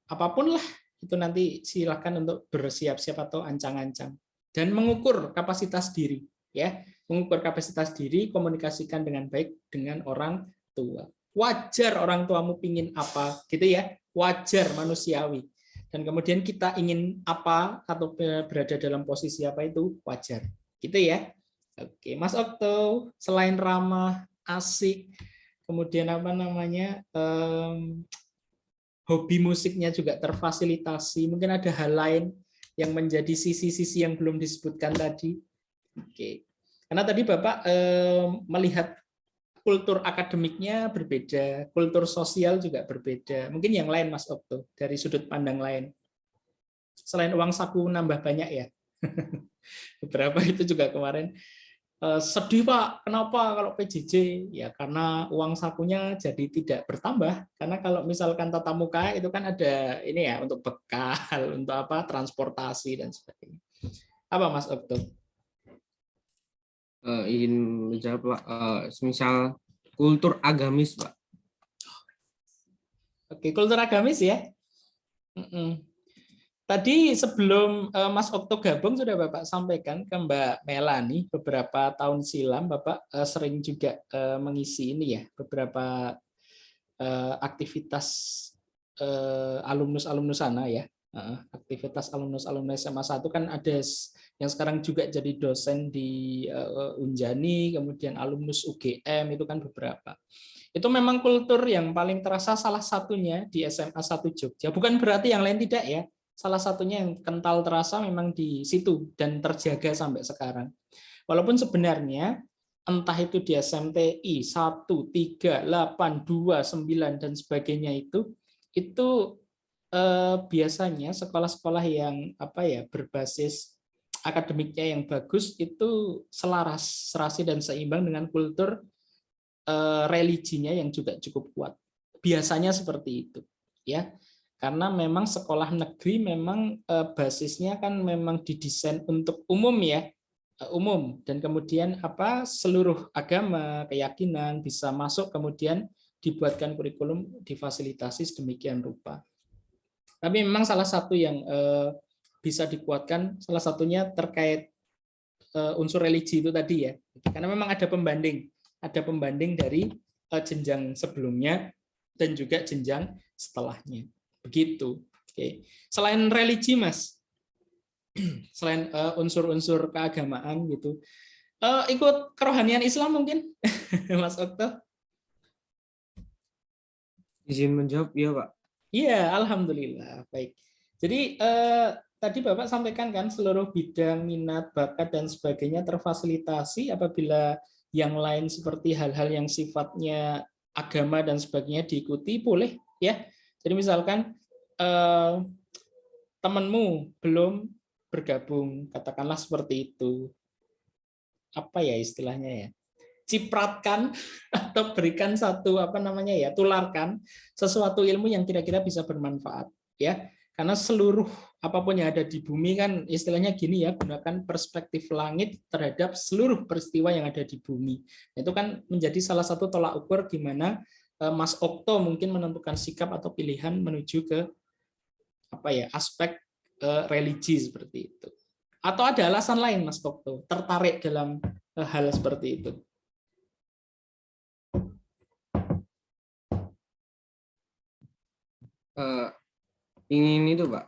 apapun lah, itu nanti silakan untuk bersiap-siap atau ancang-ancang dan mengukur kapasitas diri ya, mengukur kapasitas diri, komunikasikan dengan baik dengan orang tua. Wajar orang tuamu pingin apa gitu ya, wajar, manusiawi. Dan kemudian kita ingin apa atau berada dalam posisi apa itu wajar gitu ya. Oke, Mas Okto, selain ramah, asik, kemudian hobi musiknya juga terfasilitasi, mungkin ada hal lain yang menjadi sisi-sisi yang belum disebutkan tadi. Oke, karena tadi Bapak melihat kultur akademiknya berbeda, kultur sosial juga berbeda. Mungkin yang lain Mas Okto, dari sudut pandang lain. Selain uang saku nambah banyak ya. Beberapa itu juga kemarin sedih Pak, kenapa kalau PJJ? Ya karena uang sakunya jadi tidak bertambah. Karena kalau misalkan tatap muka itu kan ada ini ya untuk bekal, untuk transportasi dan sebagainya. Apa Mas Okto? Ingin menjawab Pak, semisal kultur agamis Pak. Oke, kultur agamis ya. Tadi sebelum Mas Okto gabung sudah Bapak sampaikan ke Mbak Melani beberapa tahun silam Bapak sering juga mengisi ini ya, beberapa aktivitas alumnus sana ya. Aktivitas alumnus SMA 1 kan ada yang sekarang juga jadi dosen di Unjani, kemudian alumnus UGM itu kan beberapa. Itu memang kultur yang paling terasa salah satunya di SMA 1 Jogja. Bukan berarti yang lain tidak ya. Salah satunya yang kental terasa memang di situ dan terjaga sampai sekarang. Walaupun sebenarnya entah itu di SMTI 1, 3, 8, 2, 9 dan sebagainya itu biasanya sekolah-sekolah yang berbasis akademiknya yang bagus itu selaras, serasi dan seimbang dengan kultur religinya yang juga cukup kuat. Biasanya seperti itu, ya. Karena memang sekolah negeri memang basisnya kan memang didesain untuk umum ya, umum, dan kemudian seluruh agama, keyakinan bisa masuk, kemudian dibuatkan kurikulum, difasilitasi sedemikian rupa. Tapi memang salah satu yang bisa dikuatkan, salah satunya terkait unsur religi itu tadi ya, karena memang ada pembanding dari jenjang sebelumnya dan juga jenjang setelahnya. Begitu. Oke. Selain religi, Mas, selain unsur-unsur keagamaan gitu, ikut kerohanian Islam mungkin, Mas Okto? Izin menjawab, ya Pak. Iya, alhamdulillah. Baik. Jadi tadi Bapak sampaikan kan seluruh bidang minat, bakat dan sebagainya terfasilitasi apabila yang lain seperti hal-hal yang sifatnya agama dan sebagainya diikuti boleh ya. Jadi misalkan temanmu belum bergabung, katakanlah seperti itu. Apa ya istilahnya ya? Cipratkan atau berikan satu tularkan sesuatu ilmu yang kira-kira bisa bermanfaat ya. Karena seluruh apapun yang ada di bumi kan istilahnya gini ya, gunakan perspektif langit terhadap seluruh peristiwa yang ada di bumi. Itu kan menjadi salah satu tolak ukur di mana Mas Okto mungkin menentukan sikap atau pilihan menuju ke aspek religi seperti itu. Atau ada alasan lain Mas Okto tertarik dalam hal seperti itu? Ingin itu Pak,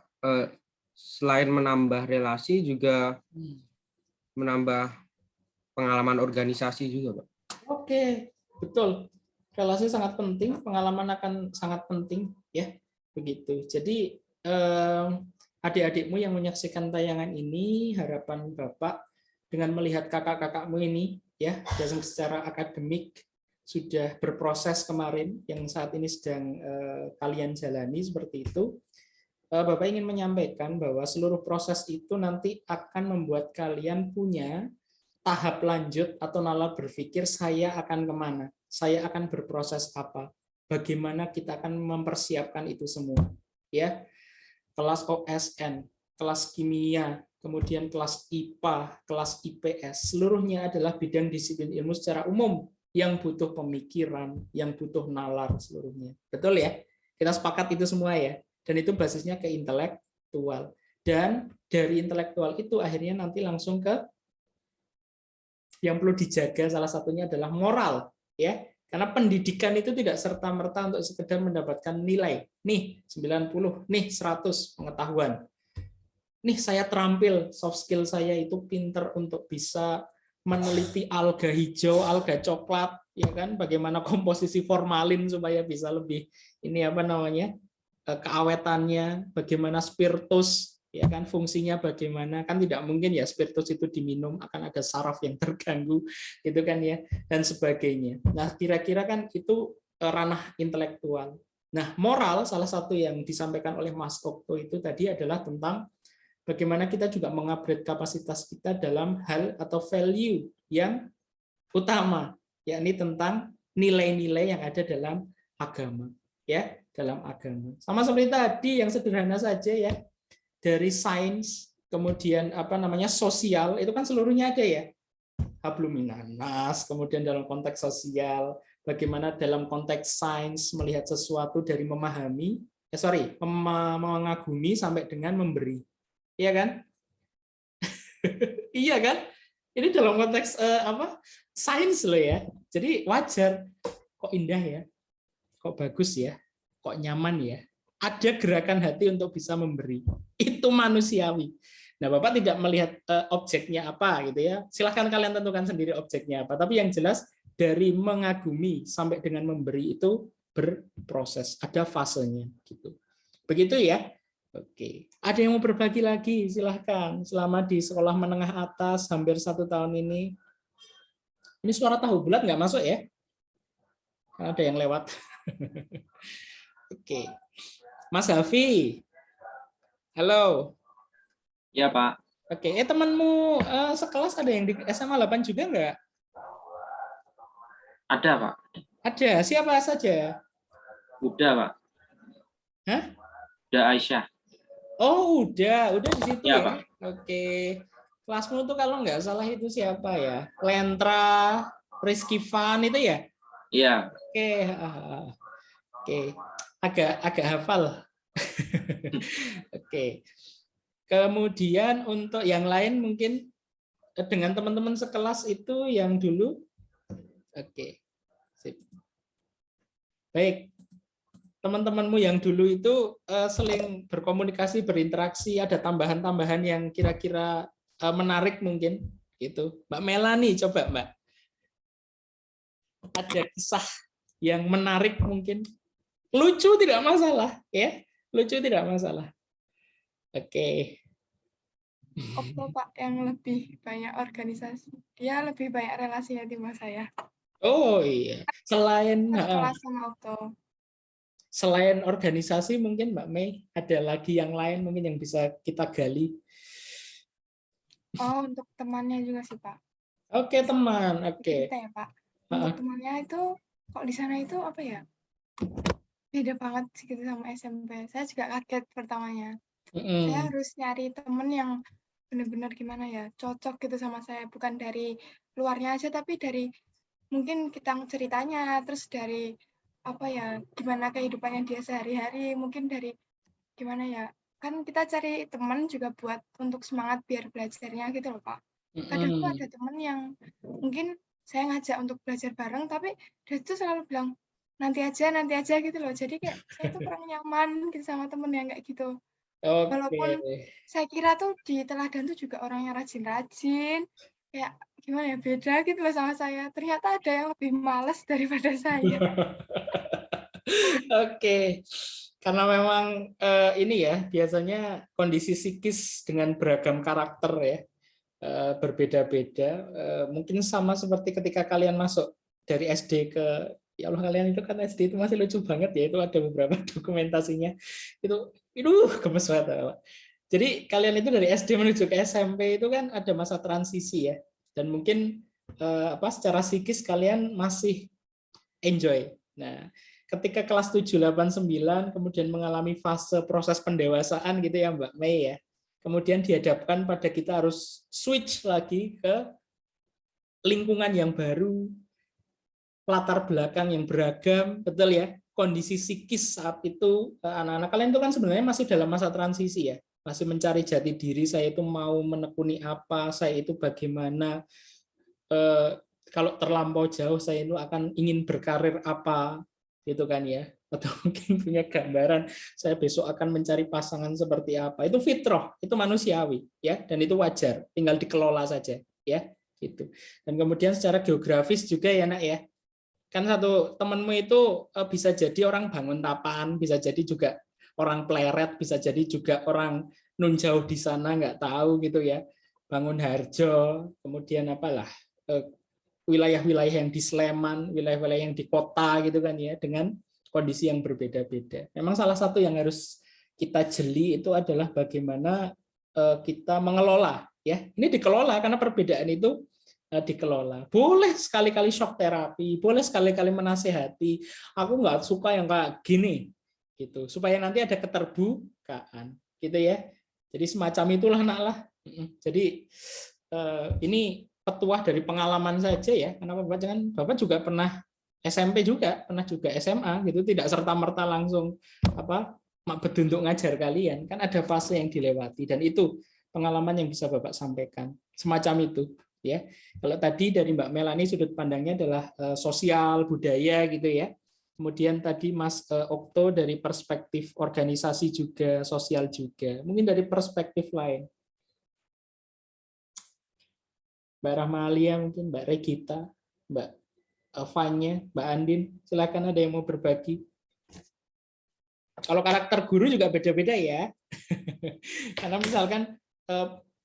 selain menambah relasi juga menambah pengalaman organisasi juga Pak. Oke, betul. Relasi sangat penting, pengalaman akan sangat penting ya, begitu. Jadi adik-adikmu yang menyaksikan tayangan ini, harapan Bapak dengan melihat kakak-kakakmu ini ya, yang secara akademik sudah berproses kemarin, yang saat ini sedang kalian jalani seperti itu. Bapak ingin menyampaikan bahwa seluruh proses itu nanti akan membuat kalian punya tahap lanjut atau nalar berpikir, saya akan kemana, saya akan berproses apa, bagaimana kita akan mempersiapkan itu semua. Ya, kelas OSN, kelas kimia, kemudian kelas IPA, kelas IPS, seluruhnya adalah bidang disiplin ilmu secara umum yang butuh pemikiran, yang butuh nalar seluruhnya. Betul ya? Kita sepakat itu semua ya. Dan itu basisnya ke intelektual. Dan dari intelektual itu akhirnya nanti langsung ke yang perlu dijaga, salah satunya adalah moral, ya. Karena pendidikan itu tidak serta-merta untuk sekedar mendapatkan nilai. Nih 90, nih 100 pengetahuan. Nih saya terampil, soft skill saya itu pinter untuk bisa meneliti alga hijau, alga coklat, ya kan? Bagaimana komposisi formalin supaya bisa lebih ini apa namanya? Keawetannya, bagaimana spiritus, ya kan, fungsinya bagaimana, kan tidak mungkin ya spiritus itu diminum, akan ada saraf yang terganggu gitu kan ya, dan sebagainya. Nah kira-kira kan itu ranah intelektual. Nah moral, salah satu yang disampaikan oleh Mas Okto itu tadi adalah tentang bagaimana kita juga mengupgrade kapasitas kita dalam hal atau value yang utama, yakni tentang nilai-nilai yang ada dalam agama, ya, dalam agama. Sama seperti tadi yang sederhana saja ya, dari sains, kemudian apa namanya sosial, itu kan seluruhnya ada ya. Hablum minan nas, kemudian dalam konteks sosial, bagaimana dalam konteks sains melihat sesuatu dari memahami, mengagumi sampai dengan memberi. Iya kan? Iya kan? Ini dalam konteks apa? Sains loh ya. Jadi wajar. Kok indah ya? Kok bagus ya? Kok nyaman ya? Ada gerakan hati untuk bisa memberi. Itu manusiawi. Nah, Bapak tidak melihat objeknya apa gitu ya. Silahkan kalian tentukan sendiri objeknya apa. Tapi yang jelas dari mengagumi sampai dengan memberi itu berproses. Ada fasenya gitu. Begitu ya. Oke. Ada yang mau berbagi lagi? Silahkan. Selama di sekolah menengah atas hampir 1 tahun ini. Ini suara tahu bulat nggak masuk ya? Ada yang lewat. Oke. Mas Hafi. Halo. Ya, Pak. Oke, temanmu sekelas ada yang di SMA 8 juga nggak? Ada, Pak. Ada. Siapa saja? Udah, Pak. Hah? Udah Aisyah. Oh, udah di situ Ya, ya. Pak. Oke. Kelasmu tuh kalau nggak salah itu siapa ya? Lentra, Rizky Van itu ya? Iya. Oke. Oke. Agak hafal. Oke. Kemudian untuk yang lain mungkin dengan teman-teman sekelas itu yang dulu. Oke. Sip. Baik. Teman-temanmu yang dulu itu seling berkomunikasi, berinteraksi, ada tambahan-tambahan yang kira-kira menarik mungkin gitu. Mbak Melani coba Mbak. Ada kisah yang menarik mungkin. Lucu tidak masalah ya. Lucu tidak masalah. Oke. Okto Pak yang lebih banyak organisasi. Dia lebih banyak relasinya timbang saya. Oh iya. Selain Kelas sama Okto. Selain organisasi mungkin Mbak Mei ada lagi yang lain mungkin yang bisa kita gali. Oh, untuk temannya juga sih Pak. Oke, teman. Oke. Kita ya Pak. Untuk temannya itu kok di sana itu apa ya? Beda banget sih gitu sama SMP. Saya juga kaget pertamanya. Saya harus nyari temen yang benar-benar gimana ya, cocok gitu sama saya. Bukan dari luarnya aja, tapi dari mungkin kita ceritanya, terus dari apa ya, gimana kehidupannya dia sehari-hari, mungkin dari gimana ya, kan kita cari teman juga buat untuk semangat biar belajarnya gitu loh Pak. Kadang tuh ada teman yang mungkin saya ngajak untuk belajar bareng, tapi dia tuh selalu bilang nanti aja gitu loh. Jadi kayak saya tuh kurang nyaman gitu sama temen yang kayak gitu. Walaupun saya kira tuh di teladan tuh juga orang yang rajin-rajin, kayak gimana ya, beda gitu loh sama saya. Ternyata ada yang lebih malas daripada saya. Oke, karena memang ini ya biasanya kondisi psikis dengan beragam karakter ya berbeda-beda. Mungkin sama seperti ketika kalian masuk dari SD ke, ya Allah kalian itu kan SD itu masih lucu banget ya, itu ada beberapa dokumentasinya itu gemes banget. Jadi kalian itu dari SD menuju ke SMP itu kan ada masa transisi ya, dan mungkin secara psikis kalian masih enjoy. Nah, ketika kelas 7, 8, 9 kemudian mengalami fase proses pendewasaan gitu ya Mbak Mei ya. Kemudian dihadapkan pada kita harus switch lagi ke lingkungan yang baru, latar belakang yang beragam, betul ya. Kondisi psikis saat itu anak-anak kalian itu kan sebenarnya masih dalam masa transisi ya. Masih mencari jati diri, saya itu mau menekuni apa, saya itu bagaimana, kalau terlampau jauh saya itu akan ingin berkarir apa, gitu kan ya, atau mungkin punya gambaran saya besok akan mencari pasangan seperti apa. Itu fitrah, itu manusiawi ya, dan itu wajar, tinggal dikelola saja ya, gitu. Dan kemudian secara geografis juga ya Nak ya, kan satu temanmu itu bisa jadi orang bangun tapan, bisa jadi juga orang pleret, bisa jadi juga orang nun jauh di sana nggak tahu gitu ya, Bangun Harjo, kemudian apalah wilayah-wilayah yang di Sleman, wilayah-wilayah yang di kota gitu kan ya, dengan kondisi yang berbeda-beda. Memang salah satu yang harus kita jeli itu adalah bagaimana kita mengelola ya. Ini dikelola karena perbedaan itu dikelola. Boleh sekali-kali shock terapi, boleh sekali-kali menasehati. Aku nggak suka yang kayak gini gitu, supaya nanti ada keterbukaan gitu ya. Jadi semacam itulah Nak lah. Jadi ini petuah dari pengalaman saja ya, karena Bapak juga pernah SMP juga, pernah juga SMA gitu, tidak serta-merta langsung beduntuk ngajar kalian, kan ada fase yang dilewati, dan itu pengalaman yang bisa Bapak sampaikan, semacam itu ya. Kalau tadi dari Mbak Melani sudut pandangnya adalah sosial, budaya gitu ya. Kemudian tadi Mas Okto dari perspektif organisasi juga, sosial juga. Mungkin dari perspektif lain. Mbak Rahmalia, mungkin Mbak Regita, Mbak Fanya, Mbak Andin, silakan ada yang mau berbagi. Kalau karakter guru juga beda-beda ya. Karena misalkan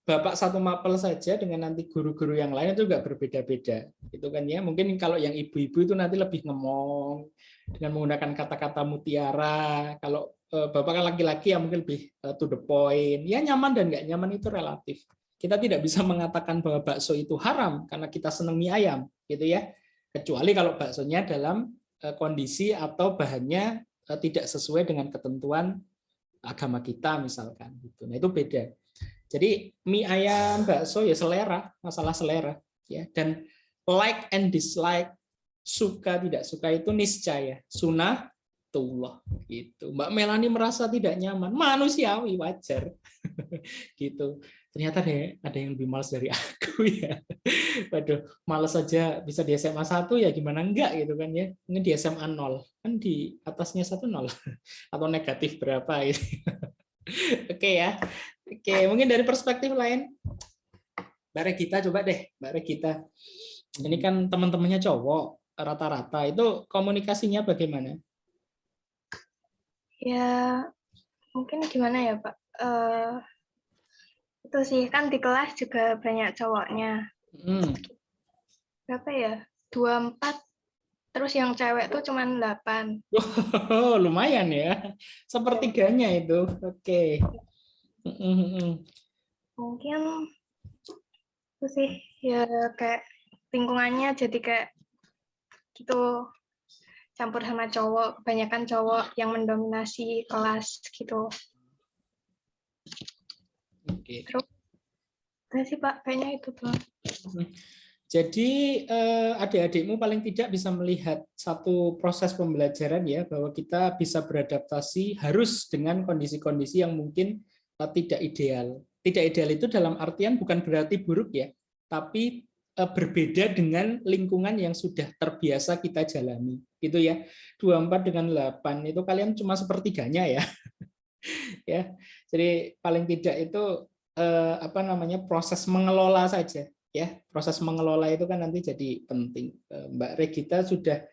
Bapak satu mapel saja dengan nanti guru-guru yang lain itu juga berbeda-beda. Gitu kan ya. Mungkin kalau yang ibu-ibu itu nanti lebih ngemong dengan menggunakan kata-kata mutiara. Kalau Bapak kan laki-laki ya mungkin lebih to the point. Ya nyaman dan nggak nyaman itu relatif. Kita tidak bisa mengatakan bahwa bakso itu haram karena kita senang mie ayam, gitu ya. Kecuali kalau baksonya dalam kondisi atau bahannya tidak sesuai dengan ketentuan agama kita misalkan. Nah itu beda. Jadi mie ayam, bakso ya selera, masalah selera. Ya. Dan like and dislike, suka tidak suka itu niscaya, sunatullah. Gitu. Mbak Melani merasa tidak nyaman, manusiawi, wajar. Gitu. Ternyata ada yang lebih malas dari aku ya. Waduh, malas saja bisa di SMA 1 ya gimana enggak gitu kan ya. Mungkin di SMA 0. Kan di atasnya 1 0 atau negatif berapa gitu. Oke ya. Oke, mungkin dari perspektif lain Mbak Regita coba deh, Mbak Regita. Ini kan teman-temannya cowok rata-rata, itu komunikasinya bagaimana? Ya, mungkin gimana ya, Pak? Itu sih, kan di kelas juga banyak cowoknya. Berapa ya? 24. Terus yang cewek tuh cuma 8. Oh, lumayan ya. Sepertiganya itu. Oke. Mungkin itu sih, ya kayak lingkungannya jadi kayak gitu, campur sama cowok, kebanyakan cowok yang mendominasi kelas gitu. Oke. Terus sih Pak, kayaknya itu tuh. Jadi adik-adikmu paling tidak bisa melihat satu proses pembelajaran ya, bahwa kita bisa beradaptasi harus dengan kondisi-kondisi yang mungkin tidak ideal. Tidak ideal itu dalam artian bukan berarti buruk ya, tapi berbeda dengan lingkungan yang sudah terbiasa kita jalani. Gitu ya. 24 dengan 8 itu kalian cuma sepertiganya ya. Ya. Jadi paling tidak itu proses mengelola saja ya. Proses mengelola itu kan nanti jadi penting. Mbak Regita sudah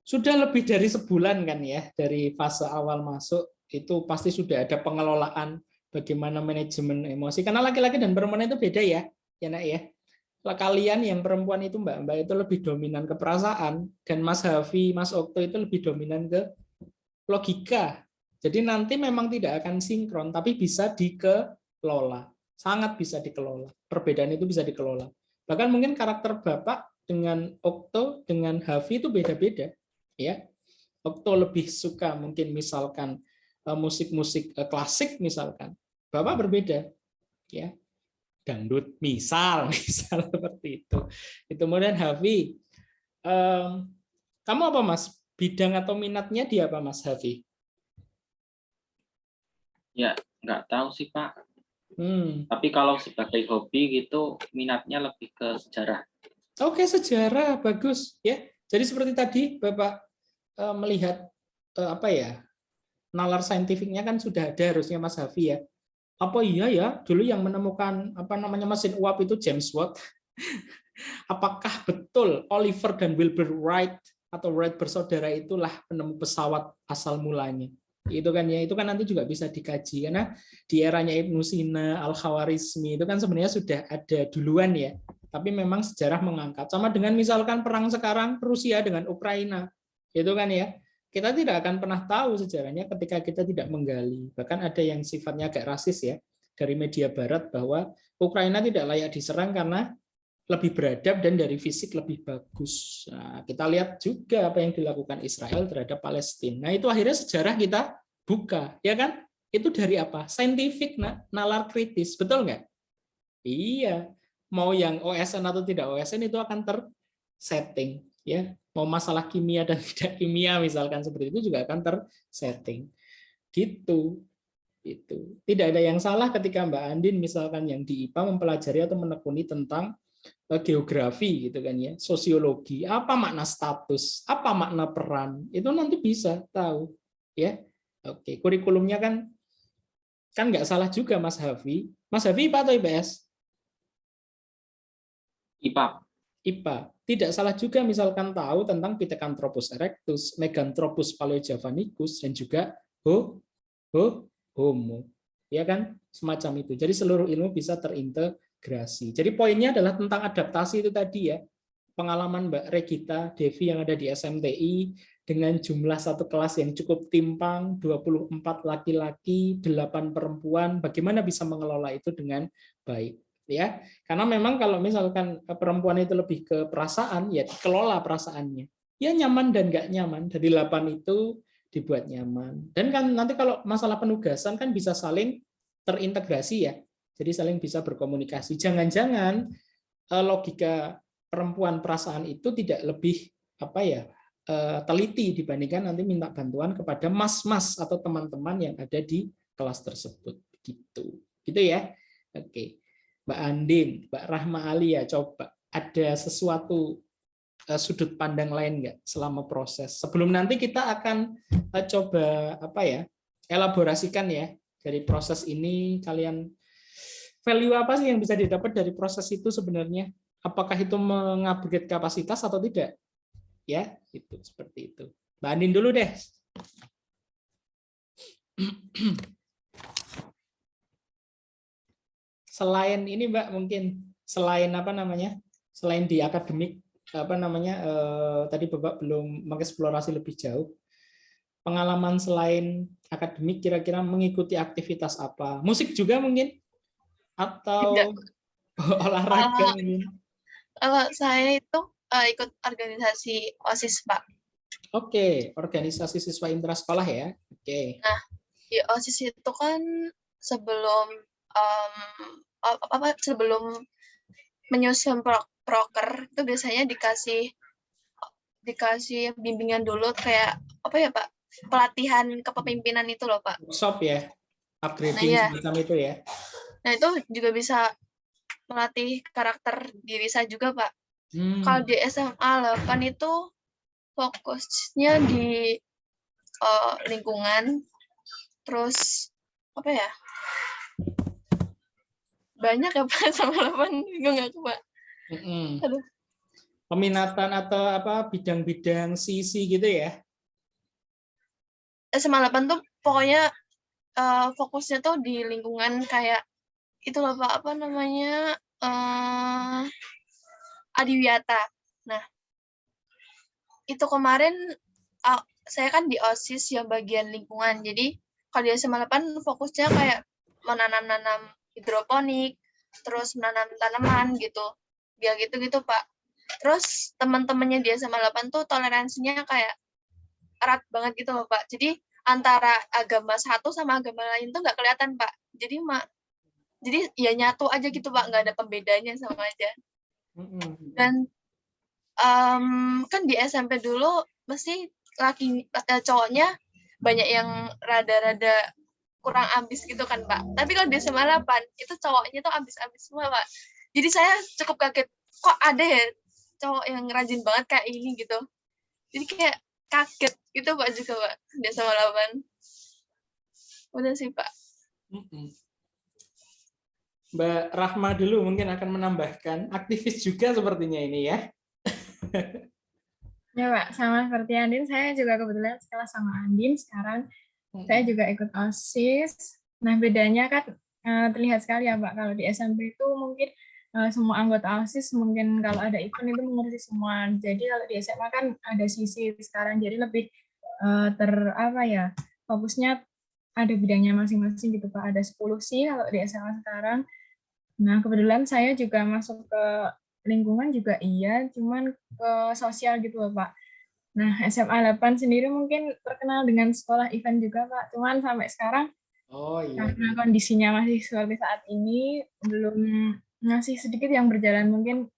Sudah lebih dari sebulan kan ya, dari fase awal masuk itu pasti sudah ada pengelolaan bagaimana manajemen emosi. Karena laki-laki dan perempuan itu beda ya Nak ya. Kalian yang perempuan itu Mbak itu lebih dominan ke perasaan, dan Mas Hafi, Mas Okto itu lebih dominan ke logika. Jadi nanti memang tidak akan sinkron, tapi bisa dikelola. Sangat bisa dikelola. Perbedaan itu bisa dikelola. Bahkan mungkin karakter Bapak dengan Okto, dengan Hafi itu beda-beda. Ya, Okto lebih suka mungkin misalkan musik-musik klasik misalkan, Bapak berbeda, ya, dangdut misal seperti itu. Kemudian Hafi, kamu apa Mas? Bidang atau minatnya di apa Mas Hafi? Ya, nggak tahu sih Pak. Tapi kalau sebagai hobi gitu, minatnya lebih ke sejarah. Oke, sejarah bagus ya. Jadi seperti tadi Bapak melihat apa ya, nalar saintifiknya kan sudah ada harusnya Mas Hafi ya. Apa iya ya dulu yang menemukan apa namanya mesin uap itu James Watt? Apakah betul Oliver dan Wilbur Wright atau Wright bersaudara itulah penemu pesawat asal mulanya? Itu kan ya, itu kan nanti juga bisa dikaji karena di eranya Ibnu Sina, Al-Khawarizmi itu kan sebenarnya sudah ada duluan ya. Tapi memang sejarah mengangkat, sama dengan misalkan perang sekarang Rusia dengan Ukraina, itu kan ya, kita tidak akan pernah tahu sejarahnya ketika kita tidak menggali. Bahkan ada yang sifatnya agak rasis ya dari media Barat bahwa Ukraina tidak layak diserang karena lebih beradab dan dari fisik lebih bagus. Nah, kita lihat juga apa yang dilakukan Israel terhadap Palestina. Nah, itu akhirnya sejarah kita buka, ya kan? Itu dari apa? Saintifik, nalar kritis, betul nggak? Iya. Mau yang OSN atau tidak OSN itu akan tersetting, ya. Mau masalah kimia dan tidak kimia misalkan seperti itu juga akan tersetting. Gitu. Itu. Tidak ada yang salah ketika Mbak Andin misalkan yang di IPA mempelajari atau menekuni tentang geografi gitu kan ya, sosiologi, apa makna status, apa makna peran, itu nanti bisa tahu, ya. Oke, kurikulumnya kan nggak salah juga Mas Hafi. Mas Hafi IPA atau IPS? IPA. IPA. Tidak salah juga misalkan tahu tentang Pithecanthropus erectus, Meganthropus paleojavanicus, dan juga Homo. Ya kan? Semacam itu. Jadi seluruh ilmu bisa terintegrasi. Jadi poinnya adalah tentang adaptasi itu tadi ya. Pengalaman Mbak Regita Devi yang ada di SMTI dengan jumlah satu kelas yang cukup timpang, 24 laki-laki, 8 perempuan, bagaimana bisa mengelola itu dengan baik. Ya, karena memang kalau misalkan perempuan itu lebih ke perasaan, ya dikelola perasaannya. Ya nyaman dan nggak nyaman, dari 8 itu dibuat nyaman. Dan kan nanti kalau masalah penugasan kan bisa saling terintegrasi ya. Jadi saling bisa berkomunikasi. Jangan-jangan logika perempuan perasaan itu tidak lebih apa ya teliti dibandingkan nanti minta bantuan kepada mas-mas atau teman-teman yang ada di kelas tersebut. Gitu ya. Oke. Mbak Andin, Mbak Rahma Alia, coba ada sesuatu sudut pandang lain nggak selama proses? Sebelum nanti kita akan coba apa ya elaborasikan ya dari proses ini, kalian value apa sih yang bisa didapat dari proses itu sebenarnya? Apakah itu mengupgrade kapasitas atau tidak? Ya, itu seperti itu. Mbak Andin dulu deh. Selain ini Mbak, mungkin selain apa namanya, selain di akademik apa namanya tadi Bapak belum mengeksplorasi lebih jauh, pengalaman selain akademik kira-kira mengikuti aktivitas apa? Musik juga mungkin atau olahraga mungkin? Kalau saya itu ikut organisasi OSIS Pak. Oke, organisasi siswa intrasekolah ya. Oke. Nah, di OSIS itu kan sebelum sebelum menyusun proker itu biasanya dikasih bimbingan dulu kayak apa ya Pak, pelatihan kepemimpinan itu loh Pak. Workshop ya, upgrading semacam itu ya. Nah itu juga bisa melatih karakter diri saya juga Pak. Kalau di SMA 8 itu fokusnya di lingkungan, terus apa ya? Banyak ya Pak, sama 8 bingung aku Pak. Aduh. Peminatan atau apa bidang-bidang sisi gitu ya? SMA 8 tuh pokoknya fokusnya tuh di lingkungan kayak itu loh Pak, apa namanya, Adiwiyata. Nah, itu kemarin saya kan di OSIS yang bagian lingkungan. Jadi kalau di SMA 8 fokusnya kayak menanam-nanam hidroponik, terus menanam tanaman gitu. Ya gitu-gitu, Pak. Terus teman-temannya di SMA 8 tuh toleransinya kayak erat banget gitu loh, Pak. Jadi antara agama satu sama agama lain tuh nggak kelihatan, Pak. Jadi ya nyatu aja gitu, Pak. Nggak ada pembedanya, sama aja. Dan kan di SMP dulu mesti cowoknya banyak yang rada-rada kurang ambis gitu kan, Pak. Tapi kalau di SMA 8 itu cowoknya tuh ambis-ambis semua, Pak. Jadi saya cukup kaget, kok ada ya cowok yang rajin banget kayak ini gitu. Jadi kayak kaget gitu, Pak, juga, Pak, di SMA 8. Udah sih, Pak. Mbak Rahma dulu mungkin akan menambahkan, aktivis juga sepertinya ini ya. Ya Pak, sama seperti Andin, saya juga kebetulan sekelas sama Andin sekarang. Saya juga ikut OSIS. Nah, bedanya kan terlihat sekali ya Pak, kalau di SMP itu mungkin semua anggota OSIS mungkin kalau ada event itu mengurusi semua. Jadi kalau di SMA kan ada sisi sekarang, jadi lebih fokusnya ada bidangnya masing-masing gitu Pak. Ada 10 sih kalau di SMA sekarang. Nah, kebetulan saya juga masuk ke lingkungan juga iya, cuman ke sosial gitu loh, Pak. Nah, SMA 8 sendiri mungkin terkenal dengan sekolah event juga, Pak. Cuman sampai sekarang, karena kondisinya masih seperti saat ini, belum masih sedikit yang berjalan. Mungkin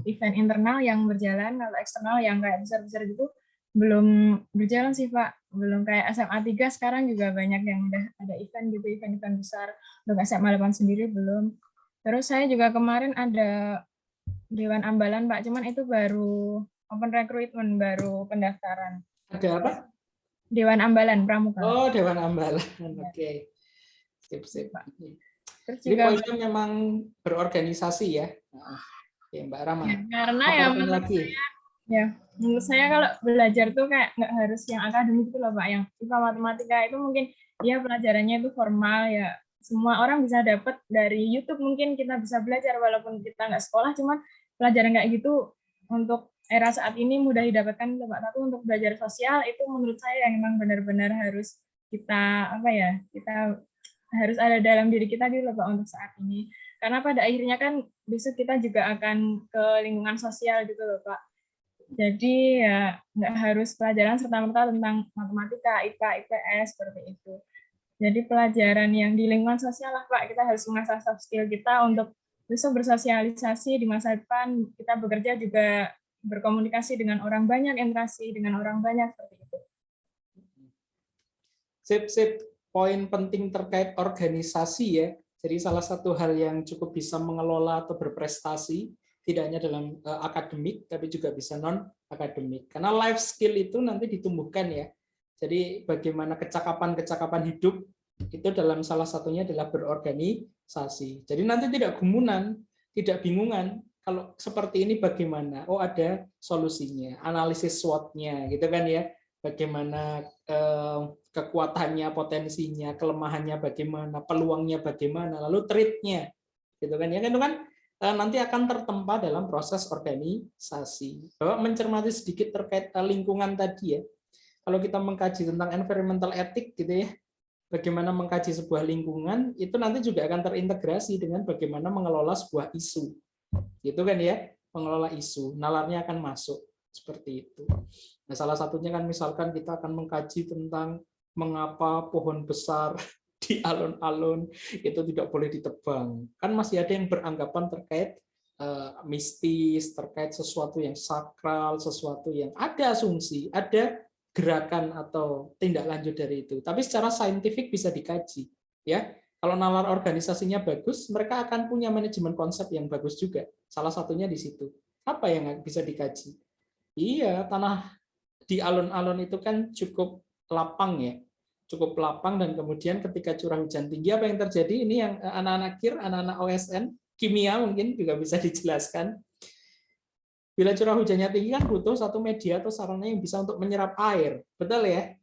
event internal yang berjalan, kalau eksternal yang kayak besar-besar gitu, belum berjalan sih, Pak. Belum kayak SMA 3 sekarang juga banyak yang udah ada event gitu, event-event besar. Untuk SMA 8 sendiri belum. Terus saya juga kemarin ada Dewan Ambalan, Pak. Cuman itu baru open recruitment, baru pendaftaran. Ada apa? Dewan Ambalan, Pramuka. Oh, Dewan Ambalan. Oke. Sip, Pak. Terus jadi juga poinnya memang berorganisasi ya. Ya, Mbak Rama. Ya, karena ya menurut saya kalau belajar tuh kayak nggak harus yang akademik itu loh Pak. Yang IPA matematika itu mungkin ya pelajarannya itu formal ya. Semua orang bisa dapat dari YouTube, mungkin kita bisa belajar walaupun kita nggak sekolah, cuman pelajaran kayak gitu untuk era saat ini mudah didapatkan Pak. Tapi untuk belajar sosial itu menurut saya yang memang benar-benar harus kita kita harus ada dalam diri kita gitu loh Pak untuk saat ini. Karena pada akhirnya kan besok kita juga akan ke lingkungan sosial gitu loh Pak. Jadi ya nggak harus pelajaran serta-merta tentang matematika, IPA, IPS seperti itu. Jadi pelajaran yang di lingkungan sosial lah Pak, kita harus mengasah soft skill kita untuk besok bersosialisasi di masa depan, kita bekerja juga berkomunikasi dengan orang banyak, interaksi dengan orang banyak seperti itu. Sip. Poin penting terkait organisasi ya. Jadi salah satu hal yang cukup bisa mengelola atau berprestasi tidak hanya dalam akademik tapi juga bisa non akademik. Karena life skill itu nanti ditumbuhkan ya. Jadi bagaimana kecakapan hidup itu dalam salah satunya adalah berorganisasi. Jadi nanti tidak gumunan, tidak bingungan. Kalau seperti ini bagaimana? Oh, ada solusinya, analisis SWOT-nya gitu kan ya. Bagaimana kekuatannya, potensinya, kelemahannya bagaimana, peluangnya bagaimana, lalu treat-nya. Gitu kan ya. Itu kan nanti akan tertempa dalam proses organisasi. Bahwa mencermati sedikit terkait lingkungan tadi ya. Kalau kita mengkaji tentang environmental ethic gitu ya, bagaimana mengkaji sebuah lingkungan, itu nanti juga akan terintegrasi dengan bagaimana mengelola sebuah isu. Gitu kan ya, mengelola isu, nalarnya akan masuk seperti itu. Nah, salah satunya kan misalkan kita akan mengkaji tentang mengapa pohon besar di alun-alun itu tidak boleh ditebang. Kan masih ada yang beranggapan terkait mistis, terkait sesuatu yang sakral, sesuatu yang ada asumsi, ada gerakan atau tindak lanjut dari itu. Tapi secara saintifik bisa dikaji, ya. Kalau nalar organisasinya bagus, mereka akan punya manajemen konsep yang bagus juga. Salah satunya di situ. Apa yang bisa dikaji? Iya, tanah di alun-alun itu kan cukup lapang ya. Cukup lapang dan kemudian ketika curah hujan tinggi apa yang terjadi? Ini yang anak-anak KIR, anak-anak OSN, kimia mungkin juga bisa dijelaskan. Bila curah hujannya tinggi kan butuh satu media atau sarana yang bisa untuk menyerap air. Betul ya?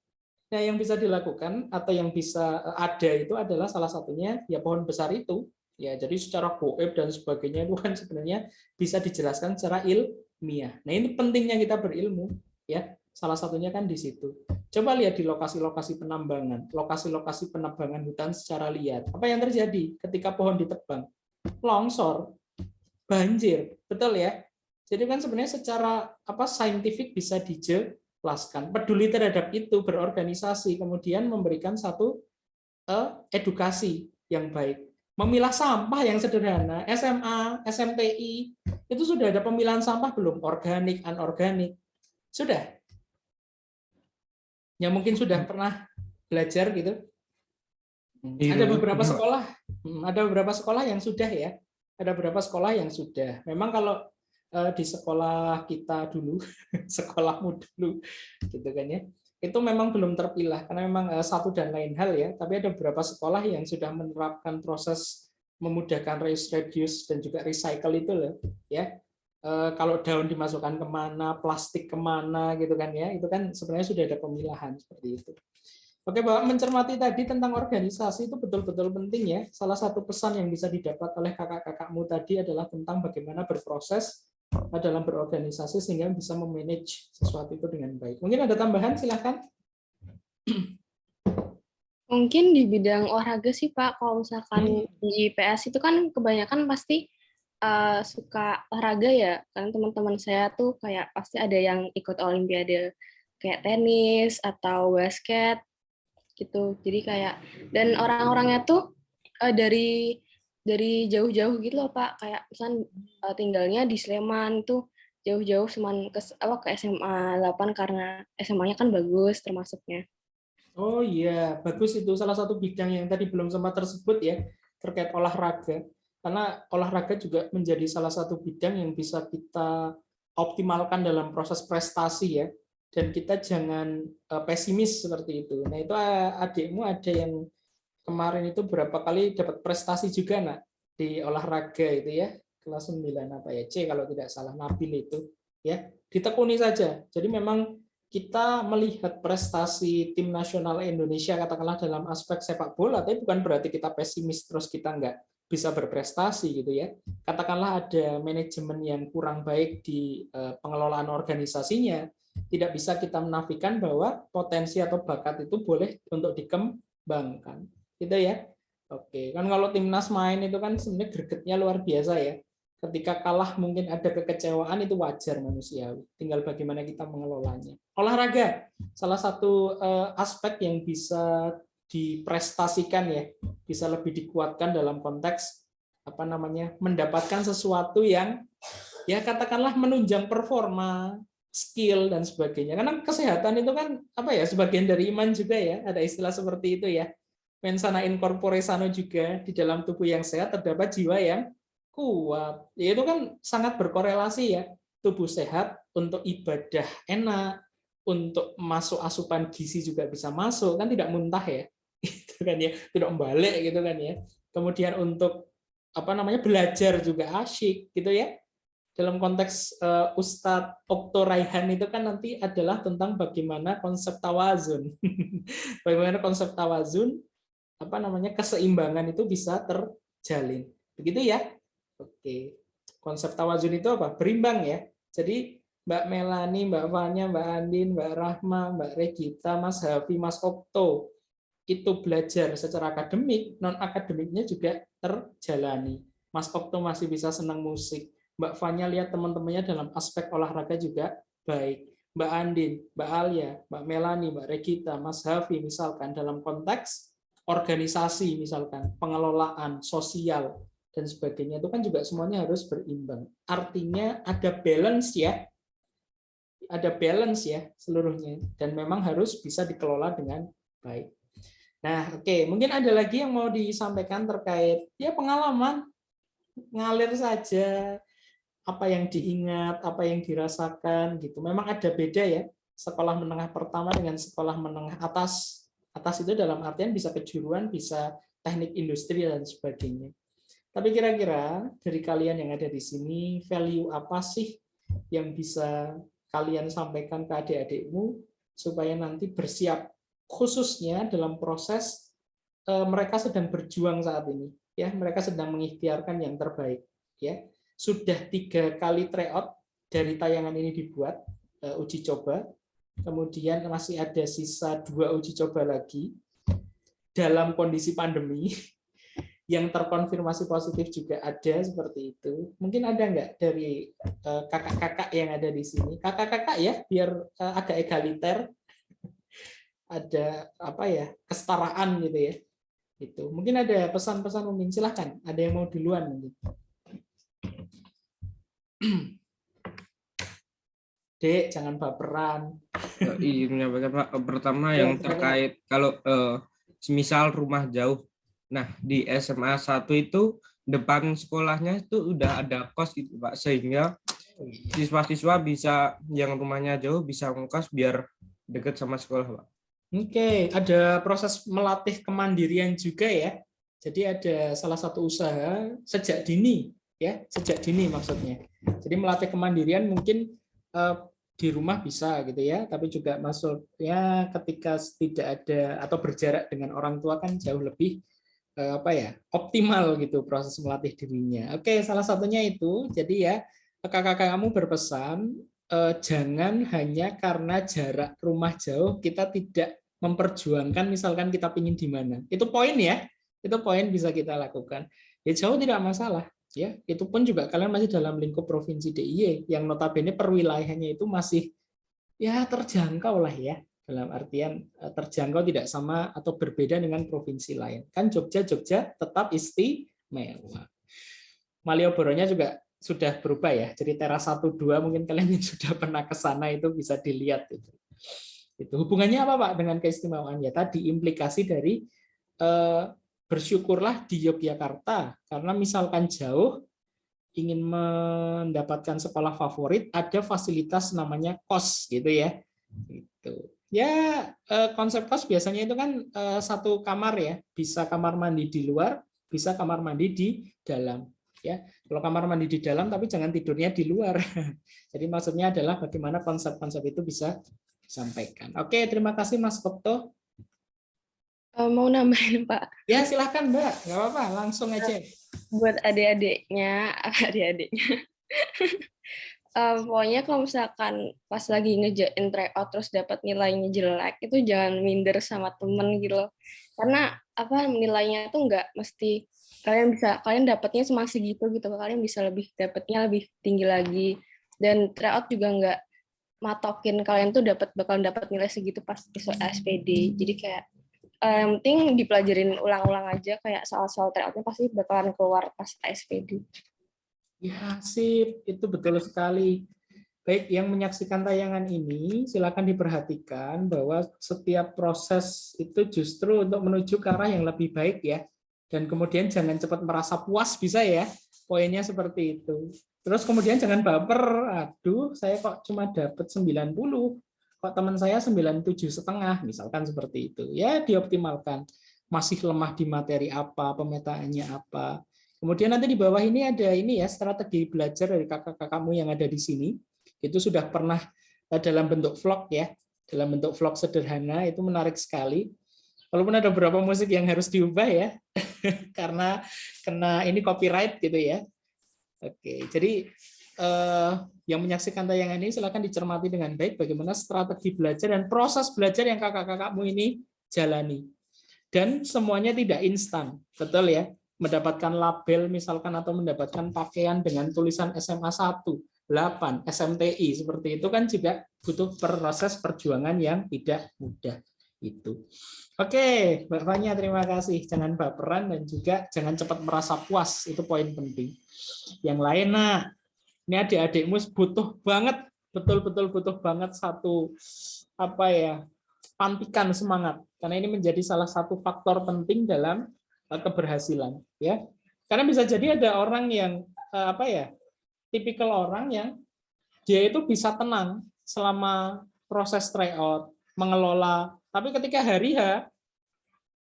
Nah, yang bisa dilakukan atau yang bisa ada itu adalah salah satunya ya pohon besar itu. Ya, jadi secara goib dan sebagainya itu kan sebenarnya bisa dijelaskan secara ilmiah. Nah, ini pentingnya kita berilmu, ya. Salah satunya kan di situ. Coba lihat di lokasi-lokasi penambangan, lokasi-lokasi penebangan hutan secara liar. Apa yang terjadi ketika pohon ditebang? Longsor, banjir, betul ya? Jadi kan sebenarnya secara saintifik bisa dijelaskan. Peduli terhadap itu, berorganisasi, kemudian memberikan satu edukasi yang baik. Memilah sampah yang sederhana, SMA, SMPI, itu sudah ada pemilahan sampah belum? Organik, anorganik. Sudah? Yang mungkin sudah pernah belajar gitu? Ada beberapa sekolah yang sudah ya. Ada beberapa sekolah yang sudah. Memang kalau di sekolah kita dulu, sekolahmu dulu, gitu kan ya, itu memang belum terpilah karena memang satu dan lain hal ya. Tapi ada beberapa sekolah yang sudah menerapkan proses memudahkan reuse dan juga recycle itu loh, ya. Kalau daun dimasukkan kemana, plastik kemana, gitu kan ya, itu kan sebenarnya sudah ada pemilahan seperti itu. Oke, Bapak mencermati tadi tentang organisasi itu betul-betul penting ya. Salah satu pesan yang bisa didapat oleh kakak-kakakmu tadi adalah tentang bagaimana berproses dalam berorganisasi sehingga bisa memanage sesuatu itu dengan baik. Mungkin ada tambahan, silahkan. Mungkin di bidang olahraga sih Pak, kalau misalkan di IPS itu kan kebanyakan pasti suka olahraga ya, karena teman-teman saya tuh kayak pasti ada yang ikut olimpiade kayak tenis atau basket gitu. Jadi kayak dan orang-orangnya tuh dari jauh-jauh gitu loh Pak, kayak misalnya tinggalnya di Sleman tuh jauh-jauh cuman ke SMA 8 karena SMA-nya kan bagus termasuknya. Oh iya, bagus itu salah satu bidang yang tadi belum sempat tersebut ya, terkait olahraga. Karena olahraga juga menjadi salah satu bidang yang bisa kita optimalkan dalam proses prestasi ya. Dan kita jangan pesimis seperti itu. Nah, itu adikmu ada yang kemarin itu berapa kali dapat prestasi juga nak di olahraga itu ya, kelas 9 apa ya, C kalau tidak salah, Nabil itu ya. Ditekuni saja. Jadi memang kita melihat prestasi tim nasional Indonesia katakanlah dalam aspek sepak bola, tapi bukan berarti kita pesimis terus kita nggak bisa berprestasi gitu ya. Katakanlah ada manajemen yang kurang baik di pengelolaan organisasinya, tidak bisa kita menafikan bahwa potensi atau bakat itu boleh untuk dikembangkan. Gitu ya. Oke, kan kalau timnas main itu kan sebenarnya gregetnya luar biasa ya. Ketika kalah mungkin ada kekecewaan, itu wajar manusiawi. Tinggal bagaimana kita mengelolanya. Olahraga, salah satu aspek yang bisa diprestasikan ya, bisa lebih dikuatkan dalam konteks mendapatkan sesuatu yang ya katakanlah menunjang performa, skill dan sebagainya. Karena kesehatan itu kan sebagian dari iman juga ya, ada istilah seperti itu ya. Mensana in corpore sano juga, di dalam tubuh yang sehat terdapat jiwa yang kuat. Ya, itu kan sangat berkorelasi ya. Tubuh sehat untuk ibadah enak, untuk masuk asupan gizi juga bisa masuk, kan tidak muntah ya. Itu kan ya, tidak membalik gitu kan ya. Kemudian untuk belajar juga asyik gitu ya. Dalam konteks Ustadz Okto Raihan itu kan nanti adalah tentang bagaimana konsep tawazun. Bagaimana konsep tawazun keseimbangan itu bisa terjalin. Begitu ya? Oke. Konsep tawazun itu apa? Berimbang ya. Jadi Mbak Melani, Mbak Fanya, Mbak Andin, Mbak Rahma, Mbak Regita, Mas Hafi, Mas Okto itu belajar secara akademik, non akademiknya juga terjalani. Mas Okto masih bisa senang musik. Mbak Fanya lihat teman-temannya dalam aspek olahraga juga baik. Mbak Andin, Mbak Alia, Mbak Melani, Mbak Regita, Mas Hafi misalkan dalam konteks organisasi misalkan, pengelolaan sosial dan sebagainya itu kan juga semuanya harus berimbang. Artinya ada balance ya. Ada balance ya seluruhnya dan memang harus bisa dikelola dengan baik. Nah, oke, mungkin ada lagi yang mau disampaikan terkait ya pengalaman ngalir saja apa yang diingat, apa yang dirasakan gitu. Memang ada beda ya sekolah menengah pertama dengan sekolah menengah atas. Atas itu dalam artian bisa kejuruan, bisa teknik industri dan sebagainya. Tapi kira-kira dari kalian yang ada di sini, value apa sih yang bisa kalian sampaikan ke adik-adikmu supaya nanti bersiap, khususnya dalam proses mereka sedang berjuang saat ini, ya, mereka sedang mengikhtiarkan yang terbaik, ya. Sudah 3 kali tryout dari tayangan ini dibuat uji coba, kemudian masih ada sisa 2 uji coba lagi dalam kondisi pandemi. Yang terkonfirmasi positif juga ada seperti itu. Mungkin ada nggak dari kakak-kakak yang ada di sini? Kakak-kakak ya, biar agak egaliter, ada apa ya, kesetaraan gitu ya. Itu mungkin ada pesan-pesan, mungkin silahkan. Ada yang mau duluan mungkin. Dek, jangan baperan. Iya, menyampaikan Pak. Pertama yang terkait kalau semisal rumah jauh. Nah, di SMA 1 itu depan sekolahnya itu udah ada kos gitu, Pak. Sehingga siswa-siswa bisa yang rumahnya jauh bisa ngekos biar dekat sama sekolah, Pak. Oke, ada proses melatih kemandirian juga ya. Jadi ada salah satu usaha sejak dini, ya, sejak dini maksudnya. Jadi melatih kemandirian mungkin di rumah bisa gitu ya, tapi juga maksudnya ketika tidak ada atau berjarak dengan orang tua kan jauh lebih apa ya, optimal gitu proses melatih dirinya. Oke, salah satunya itu. Jadi ya, kakak-kakak kamu berpesan jangan hanya karena jarak rumah jauh kita tidak memperjuangkan misalkan kita pingin di mana. Itu poin ya. Itu poin bisa kita lakukan. Ya jauh tidak masalah ya. Itu pun juga kalian masih dalam lingkup provinsi DIY yang notabene perwilayahannya itu masih ya terjangkau lah ya. Dalam artian terjangkau tidak sama atau berbeda dengan provinsi lain. Kan Jogja tetap istimewa. Malioboro-nya juga sudah berubah ya. Jadi teras 1, 2 mungkin kalian yang sudah pernah ke sana itu bisa dilihat itu. Itu hubungannya apa Pak dengan keistimewaan? Ya tadi implikasi dari bersyukurlah di Yogyakarta karena misalkan jauh ingin mendapatkan sekolah favorit ada fasilitas namanya kos gitu ya. Gitu. Ya, konsep kos biasanya itu kan 1 kamar ya, bisa kamar mandi di luar, bisa kamar mandi di dalam. Ya, kalau kamar mandi di dalam, tapi jangan tidurnya di luar. Jadi maksudnya adalah bagaimana konsep-konsep itu bisa disampaikan. Oke, terima kasih Mas Kopto. Mau nambahin Pak? Ya silahkan Mbak, nggak apa-apa, langsung aja. Buat adik-adiknya. Pokoknya kalau misalkan pas lagi ngejain tryout terus dapat nilainya jelek, itu jangan minder sama temen gitu loh. Karena apa, nilainya tuh nggak mesti kalian dapatnya cuma segitu gitu, kalian bisa dapatnya lebih tinggi lagi. Dan tryout juga nggak matokin kalian tuh bakalan dapat nilai segitu pas besok SPD. Jadi kayak yang penting dipelajarin ulang-ulang aja, kayak soal-soal tryoutnya pasti bakalan keluar pas SPD. Ya, sip. Itu betul sekali. Baik, yang menyaksikan tayangan ini, silakan diperhatikan bahwa setiap proses itu justru untuk menuju ke arah yang lebih baik ya. Dan kemudian jangan cepat merasa puas, bisa ya. Poinnya seperti itu. Terus kemudian jangan baper. Aduh, saya kok cuma dapat 90. Kok teman saya 97,5, misalkan seperti itu. Ya, dioptimalkan. Masih lemah di materi apa, pemetaannya apa. Kemudian nanti di bawah ini ada ini ya, strategi belajar dari kakak-kakakmu yang ada di sini. Itu sudah pernah dalam bentuk vlog ya, dalam bentuk vlog sederhana, itu menarik sekali. Walaupun ada beberapa musik yang harus diubah ya, karena kena ini copyright gitu ya. Oke, jadi yang menyaksikan tayangan ini silakan dicermati dengan baik bagaimana strategi belajar dan proses belajar yang kakak-kakakmu ini jalani. Dan semuanya tidak instan, betul ya? Mendapatkan label misalkan atau mendapatkan pakaian dengan tulisan SMA 1, 8, SMTI seperti itu kan juga butuh proses perjuangan yang tidak mudah itu. Oke, Mbak Fanya terima kasih. Jangan baperan dan juga jangan cepat merasa puas, itu poin penting. Yang lain nah, ini adik-adikmu butuh banget, betul-betul butuh banget satu apa ya, pantikan semangat karena ini menjadi salah satu faktor penting dalam keberhasilan ya. Karena bisa jadi ada orang yang apa ya, tipikal orang yang dia itu bisa tenang selama proses tryout, mengelola, tapi ketika hari H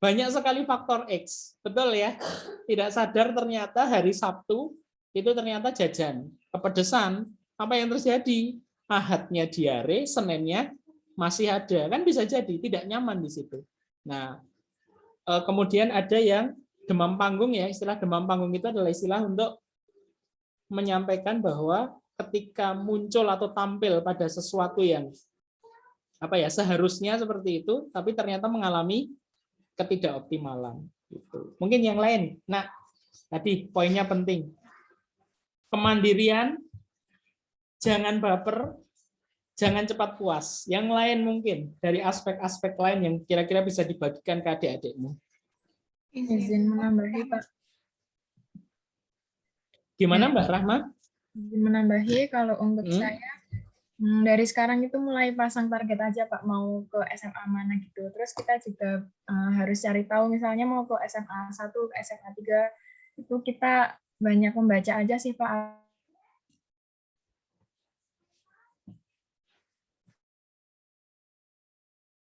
banyak sekali faktor X, betul ya. Tidak sadar ternyata hari Sabtu itu ternyata jajan, kepedesan, apa yang terjadi? Ahadnya diare, Seninnya masih ada, kan bisa jadi tidak nyaman di situ. Nah, kemudian ada yang demam panggung ya, istilah demam panggung itu adalah istilah untuk menyampaikan bahwa ketika muncul atau tampil pada sesuatu yang seharusnya seperti itu, tapi ternyata mengalami ketidakoptimalan. Gitu. Mungkin yang lain. Nah, tadi poinnya penting. Kemandirian, jangan baper, jangan cepat puas. Yang lain mungkin dari aspek-aspek lain yang kira-kira bisa dibagikan ke adik-adikmu. Izin menambahi, Pak. Gimana Mbak Rahma? Izin menambahi, kalau untuk saya, dari sekarang itu mulai pasang target aja Pak, mau ke SMA mana gitu. Terus kita juga harus cari tahu, misalnya mau ke SMA 1, ke SMA 3, itu kita banyak membaca aja sih Pak